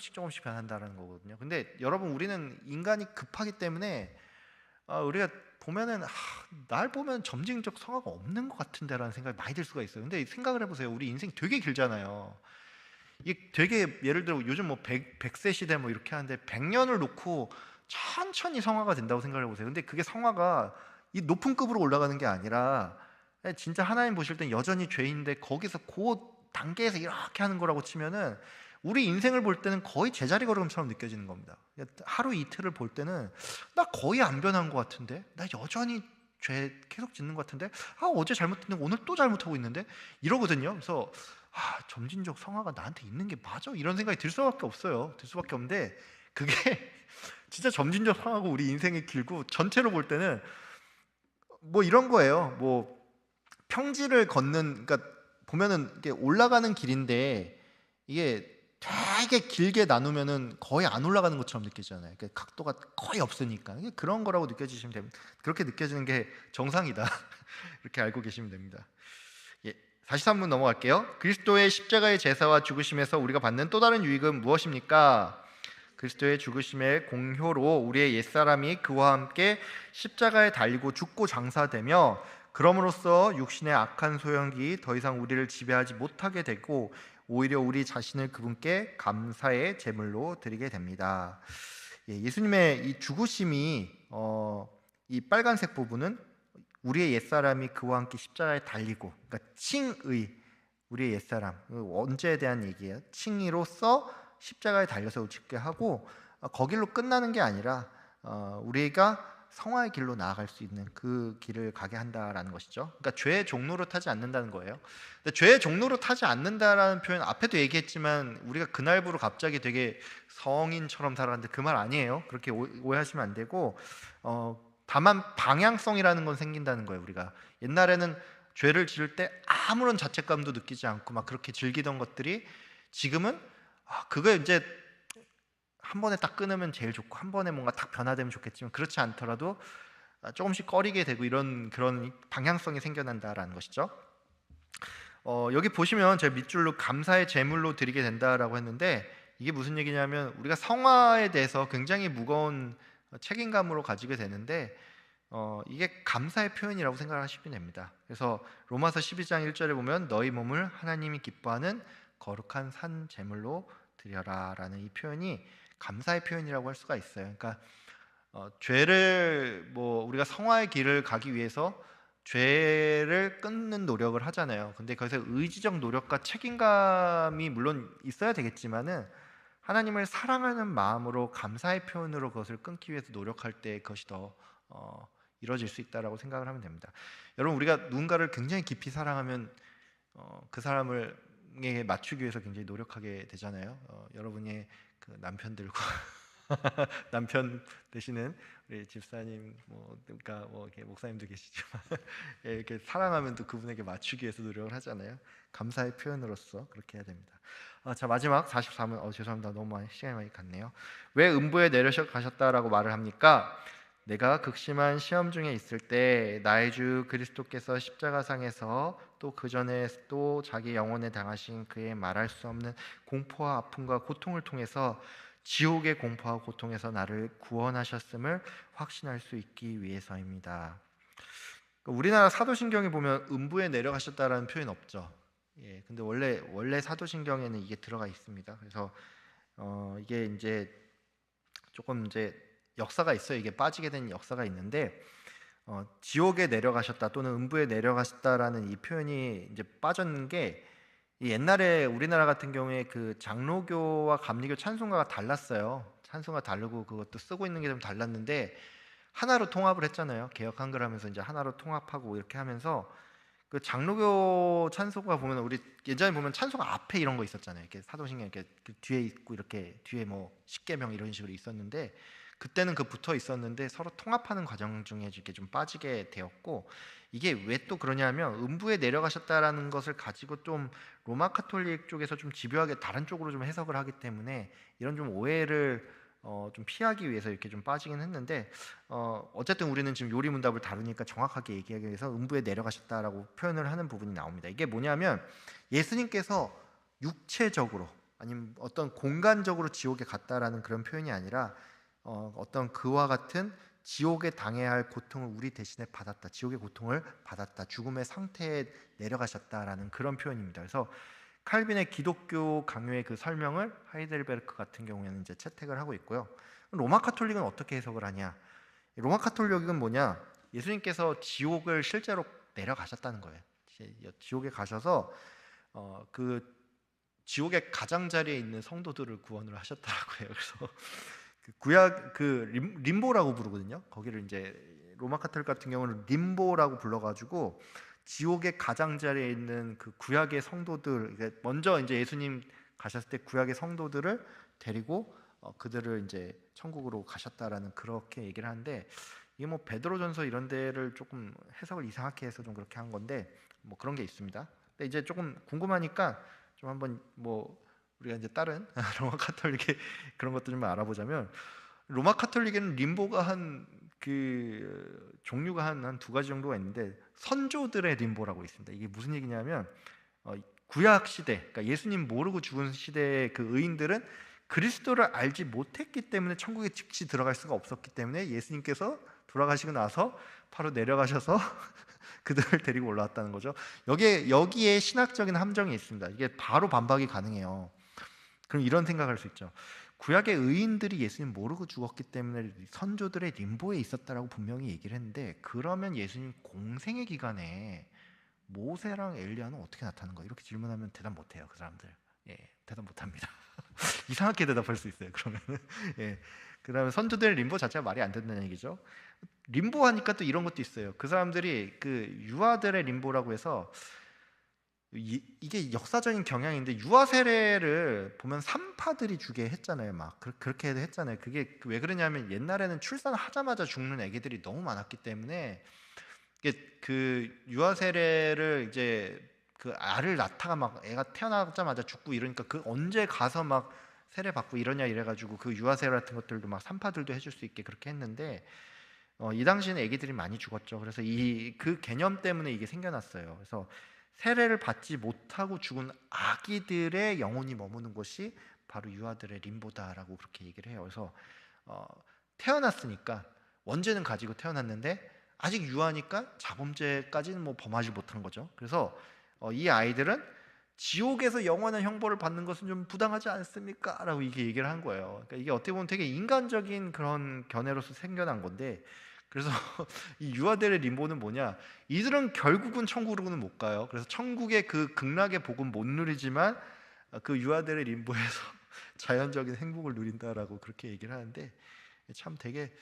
조금씩 변한다는 거거든요. 근데 여러분, 우리는 인간이 급하기 때문에 우리가 보면은 날 보면 점진적 성화가 없는 것 같은데라는 생각이 많이 들 수가 있어요. 근데 생각을 해보세요. 우리 인생 되게 길잖아요. 이게 되게, 예를 들어 요즘 뭐 100세 시대 뭐 이렇게 하는데 100년을 놓고 천천히 성화가 된다고 생각을 해보세요. 근데 그게 성화가 이 높은 급으로 올라가는 게 아니라 진짜 하나님 보실 땐 여전히 죄인데 거기서 그 단계에서 이렇게 하는 거라고 치면은 우리 인생을 볼 때는 거의 제자리 걸음처럼 느껴지는 겁니다. 하루 이틀을 볼 때는 나 거의 안 변한 것 같은데, 나 여전히 죄 계속 짓는 것 같은데, 어제 잘못했는데 오늘 또 잘못하고 있는데 이러거든요. 그래서 점진적 성화가 나한테 있는 게 맞아? 이런 생각이 들 수밖에 없어요. 들 수밖에 없는데, 그게 진짜 점진적 성화고 우리 인생이 길고 전체로 볼 때는 뭐 이런 거예요. 뭐 평지를 걷는, 그러니까 보면은 이게 올라가는 길인데 이게 되게 길게 나누면은 거의 안 올라가는 것처럼 느껴지잖아요. 그러니까 각도가 거의 없으니까 이게 그런 거라고 느껴지시면 됩니다. 그렇게 느껴지는 게 정상이다. 이렇게 알고 계시면 됩니다. 43분 넘어갈게요. 그리스도의 십자가의 제사와 죽으심에서 우리가 받는 또 다른 유익은 무엇입니까? 그리스도의 죽으심의 공효로 우리의 옛사람이 그와 함께 십자가에 달리고 죽고 장사되며 그럼으로써 육신의 악한 소욕이 더 이상 우리를 지배하지 못하게 되고 오히려 우리 자신을 그분께 감사의 제물로 드리게 됩니다. 예수님의 이 죽으심이 이 빨간색 부분은 우리의 옛사람이 그와 함께 십자가에 달리고, 그러니까 칭의, 우리의 옛사람, 원죄에 대한 얘기예요. 칭의로서 십자가에 달려서 죽게 하고 거길로 끝나는 게 아니라 우리가 성화의 길로 나아갈 수 있는 그 길을 가게 한다라는 것이죠. 그러니까 죄의 종로로 타지 않는다는 거예요. 근데 죄의 종로로 타지 않는다라는 표현 앞에도 얘기했지만 우리가 그날부로 갑자기 되게 성인처럼 살았는데 그 말 아니에요. 그렇게 오해하시면 안 되고 다만 방향성이라는 건 생긴다는 거예요. 우리가 옛날에는 죄를 지을 때 아무런 자책감도 느끼지 않고 막 그렇게 즐기던 것들이 지금은 그거 이제 한 번에 딱 끊으면 제일 좋고 한 번에 뭔가 딱 변화되면 좋겠지만 그렇지 않더라도 조금씩 꺼리게 되고 이런 그런 방향성이 생겨난다라는 것이죠. 여기 보시면 제가 밑줄로 감사의 제물로 드리게 된다라고 했는데 이게 무슨 얘기냐면 우리가 성화에 대해서 굉장히 무거운 책임감으로 가지게 되는데 이게 감사의 표현이라고 생각하시면 됩니다. 그래서 로마서 12장 1절에 보면 너희 몸을 하나님이 기뻐하는 거룩한 산 제물로 드려라라는 이 표현이 감사의 표현이라고 할 수가 있어요. 그러니까 죄를 우리가 성화의 길을 가기 위해서 죄를 끊는 노력을 하잖아요. 근데 거기서 의지적 노력과 책임감이 물론 있어야 되겠지만은 하나님을 사랑하는 마음으로 감사의 표현으로 그것을 끊기 위해서 노력할 때 그것이 더 이루어질 수 있다라고 생각을 하면 됩니다. 여러분 우리가 누군가를 굉장히 깊이 사랑하면 그 사람을 맞추기 위해서 굉장히 노력하게 되잖아요. 여러분의 그 남편들과 남편 되시는 우리 집사님 그러니까 이렇게 목사님도 계시지만 이렇게 사랑하면 또 그분에게 맞추기 위해서 노력을 하잖아요. 감사의 표현으로서 그렇게 해야 됩니다. 자 마지막 44문 죄송합니다. 너무 많이 시간이 많이 갔네요. 왜 음부에 내려가셨다라고 말을 합니까? 내가 극심한 시험 중에 있을 때 나의 주 그리스도께서 십자가상에서 또 그 전에 또 자기 영혼에 당하신 그의 말할 수 없는 공포와 아픔과 고통을 통해서 지옥의 공포와 고통에서 나를 구원하셨음을 확신할 수 있기 위해서입니다. 우리나라 사도신경에 보면 음부에 내려가셨다라는 표현 없죠. 근데 원래 사도신경에는 이게 들어가 있습니다. 그래서 이게 이제 조금 이제 역사가 있어요. 이게 빠지게 된 역사가 있는데 지옥에 내려가셨다 또는 음부에 내려가셨다라는 이 표현이 이제 빠졌는 게 옛날에 우리나라 같은 경우에 그 장로교와 감리교 찬송가가 달랐어요. 찬송가 다르고 그것도 쓰고 있는 게 좀 달랐는데 하나로 통합을 했잖아요. 개역 한글하면서 이제 하나로 통합하고 이렇게 하면서 그 장로교 찬송가 보면 우리 예전에 보면 찬송가 앞에 이런 거 있었잖아요. 이렇게 사도신경 이렇게 뒤에 있고 이렇게 뒤에 십계명 이런 식으로 있었는데 그때는 그 붙어 있었는데 서로 통합하는 과정 중에 이렇게 좀 빠지게 되었고 이게 왜 또 그러냐면 음부에 내려가셨다라는 것을 가지고 좀 로마 카톨릭 쪽에서 좀 집요하게 다른 쪽으로 좀 해석을 하기 때문에 이런 좀 오해를 좀 피하기 위해서 이렇게 좀 빠지긴 했는데 어쨌든 우리는 지금 요리문답을 다루니까 정확하게 얘기하기 위해서 음부에 내려가셨다라고 표현을 하는 부분이 나옵니다. 이게 뭐냐면 예수님께서 육체적으로 아니면 어떤 공간적으로 지옥에 갔다라는 그런 표현이 아니라 어떤 그와 같은 지옥에 당해야 할 고통을 우리 대신에 받았다. 지옥의 고통을 받았다. 죽음의 상태에 내려가셨다라는 그런 표현입니다. 그래서 칼빈의 기독교 강요의 그 설명을 하이델베르크 같은 경우에는 이제 채택을 하고 있고요. 로마 카톨릭은 어떻게 해석을 하냐? 로마 카톨릭은 뭐냐? 예수님께서 지옥을 실제로 내려가셨다는 거예요. 지옥에 가셔서 그 지옥의 가장자리에 있는 성도들을 구원을 하셨다고 해요. 그래서 구약 림보라고 부르거든요. 거기를 이제 로마 카톨릭 같은 경우는 림보라고 불러가지고 지옥의 가장자리에 있는 그 구약의 성도들, 먼저 이제 예수님 가셨을 때 구약의 성도들을 데리고 그들을 이제 천국으로 가셨다라는 그렇게 얘기를 하는데 이게 베드로전서 이런 데를 조금 해석을 이상하게 해서 좀 그렇게 한 건데 그런 게 있습니다. 근데 이제 조금 궁금하니까 좀 한번 우리가 이제 다른 로마 카톨릭의 그런 것도 좀 알아보자면 로마 카톨릭에는 림보가 종류가 한 두 가지 정도가 있는데 선조들의 림보라고 있습니다. 이게 무슨 얘기냐면 구약 시대, 그러니까 예수님 모르고 죽은 시대의 그 의인들은 그리스도를 알지 못했기 때문에 천국에 즉시 들어갈 수가 없었기 때문에 예수님께서 돌아가시고 나서 바로 내려가셔서 그들을 데리고 올라왔다는 거죠. 여기에 신학적인 함정이 있습니다. 이게 바로 반박이 가능해요. 그럼 이런 생각할 수 있죠. 구약의 의인들이 예수님 모르고 죽었기 때문에 선조들의 림보에 있었다라고 분명히 얘기를 했는데, 그러면 예수님 공생의 기간에 모세랑 엘리야는 어떻게 나타나는 거예요? 이렇게 질문하면 대답 못해요, 그 사람들. 예, 대답 못합니다. 이상하게 대답할 수 있어요, 그러면. 예, 그다음에 선조들의 림보 자체가 말이 안 된다는 얘기죠. 림보 하니까 또 이런 것도 있어요. 그 사람들이 그 유아들의 림보라고 해서, 이게 역사적인 경향인데, 유아 세례를 보면 산파들이 주게 했잖아요. 막 그렇게 했잖아요. 그게 왜 그러냐면 옛날에는 출산하자마자 죽는 애기들이 너무 많았기 때문에, 이게 그 유아 세례를 이제 그 알을 낳다가 막 애가 태어나자마자 죽고 이러니까, 그 언제 가서 막 세례 받고 이러냐 이래가지고 그 유아 세례 같은 것들도 막 산파들도 해줄 수 있게 그렇게 했는데, 이 당시에는 애기들이 많이 죽었죠. 그래서 그 개념 때문에 이게 생겨났어요. 그래서 세례를 받지 못하고 죽은 아기들의 영혼이 머무는 곳이 바로 유아들의 림보다라고 그렇게 얘기를 해요. 그래서 태어났으니까 원죄는 가지고 태어났는데 아직 유아니까 자범죄까지는 뭐 범하지 못한 거죠. 그래서 이 아이들은 지옥에서 영원한 형벌을 받는 것은 좀 부당하지 않습니까? 라고 이게 얘기를 한 거예요. 그러니까 이게 어떻게 보면 되게 인간적인 그런 견해로서 생겨난 건데, 그래서 이 유아들의 림보는 뭐냐? 이들은 결국은 천국으로는 못 가요. 그래서 천국의 그 극락의 복은 못 누리지만 그 유아들의 림보에서 자연적인 행복을 누린다라고 그렇게 얘기를 하는데, 참 되게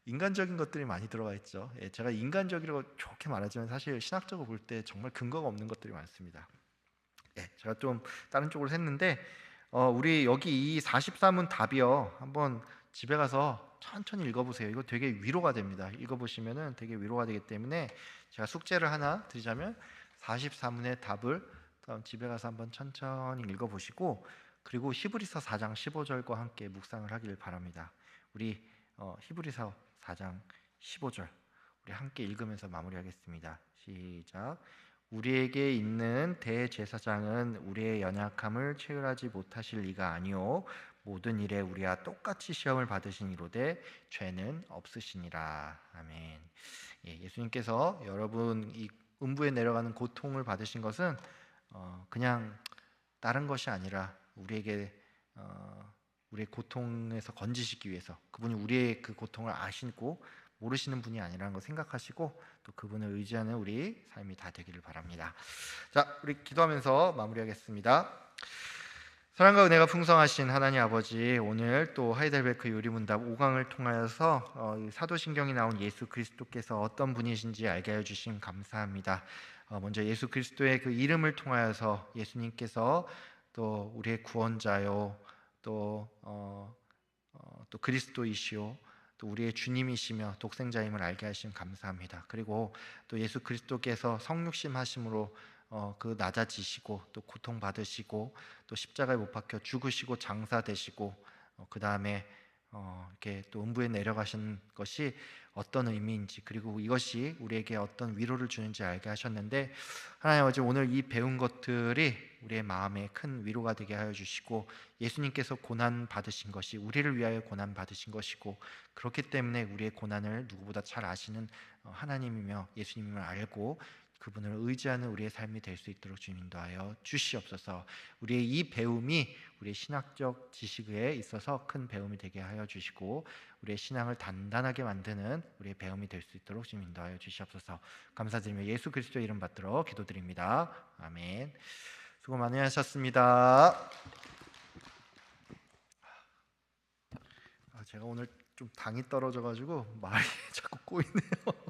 인간적인 것들이 많이 들어가 있죠. 제가 인간적이라고 좋게 말하지만 사실 신학적으로 볼 때 정말 근거가 없는 것들이 많습니다. 제가 좀 다른 쪽으로 했는데, 우리 여기 이 43문 답이요, 한번 집에 가서 천천히 읽어보세요. 이거 되게 위로가 됩니다. 읽어보시면은 되게 위로가 되기 때문에 제가 숙제를 하나 드리자면 44문의 답을 집에 가서 한번 천천히 읽어보시고, 그리고 히브리서 4장 15절과 함께 묵상을 하기를 바랍니다. 우리 히브리서 4장 15절 우리 함께 읽으면서 마무리하겠습니다. 시작. 우리에게 있는 대제사장은 우리의 연약함을 체휼하지 못하실 리가 아니요 모든 일에 우리와 똑같이 시험을 받으신 이로되 죄는 없으시니라. 아멘. 예수님께서 여러분 이 음부에 내려가는 고통을 받으신 것은 그냥 다른 것이 아니라 우리에게 우리의 고통에서 건지시기 위해서, 그분이 우리의 그 고통을 아시고 모르시는 분이 아니라는 거 생각하시고 또 그분을 의지하는 우리 삶이 다 되기를 바랍니다. 자, 우리 기도하면서 마무리하겠습니다. 사랑과 은혜가 풍성하신 하나님 아버지, 오늘 또 하이델베르크 요리문답 5강을 통하여서 사도신경이 나온 예수 그리스도께서 어떤 분이신지 알게 해 주신 감사합니다. 먼저 예수 그리스도의 그 이름을 통하여서 예수님께서 또 우리의 구원자요, 또 그리스도이시오, 또 우리의 주님이시며 독생자임을 알게 하심 감사합니다. 그리고 또 예수 그리스도께서 성육신 하심으로 그 낮아지시고 또 고통받으시고 또 십자가에 못 박혀 죽으시고 장사되시고 그 다음에 이렇게 또 음부에 내려가신 것이 어떤 의미인지, 그리고 이것이 우리에게 어떤 위로를 주는지 알게 하셨는데, 하나님 아버지, 오늘 이 배운 것들이 우리의 마음에 큰 위로가 되게 하여 주시고, 예수님께서 고난 받으신 것이 우리를 위하여 고난 받으신 것이고, 그렇기 때문에 우리의 고난을 누구보다 잘 아시는 하나님이며 예수님을 알고 그분을 의지하는 우리의 삶이 될 수 있도록 주님 인도하여 주시옵소서. 우리의 이 배움이 우리의 신학적 지식에 있어서 큰 배움이 되게 하여 주시고 우리의 신앙을 단단하게 만드는 우리의 배움이 될 수 있도록 주님 인도하여 주시옵소서. 감사드리며 예수 그리스도의 이름 받들어 기도드립니다. 아멘. 수고 많이 하셨습니다. 제가 오늘 좀 당이 떨어져가지고 말이 자꾸 꼬이네요.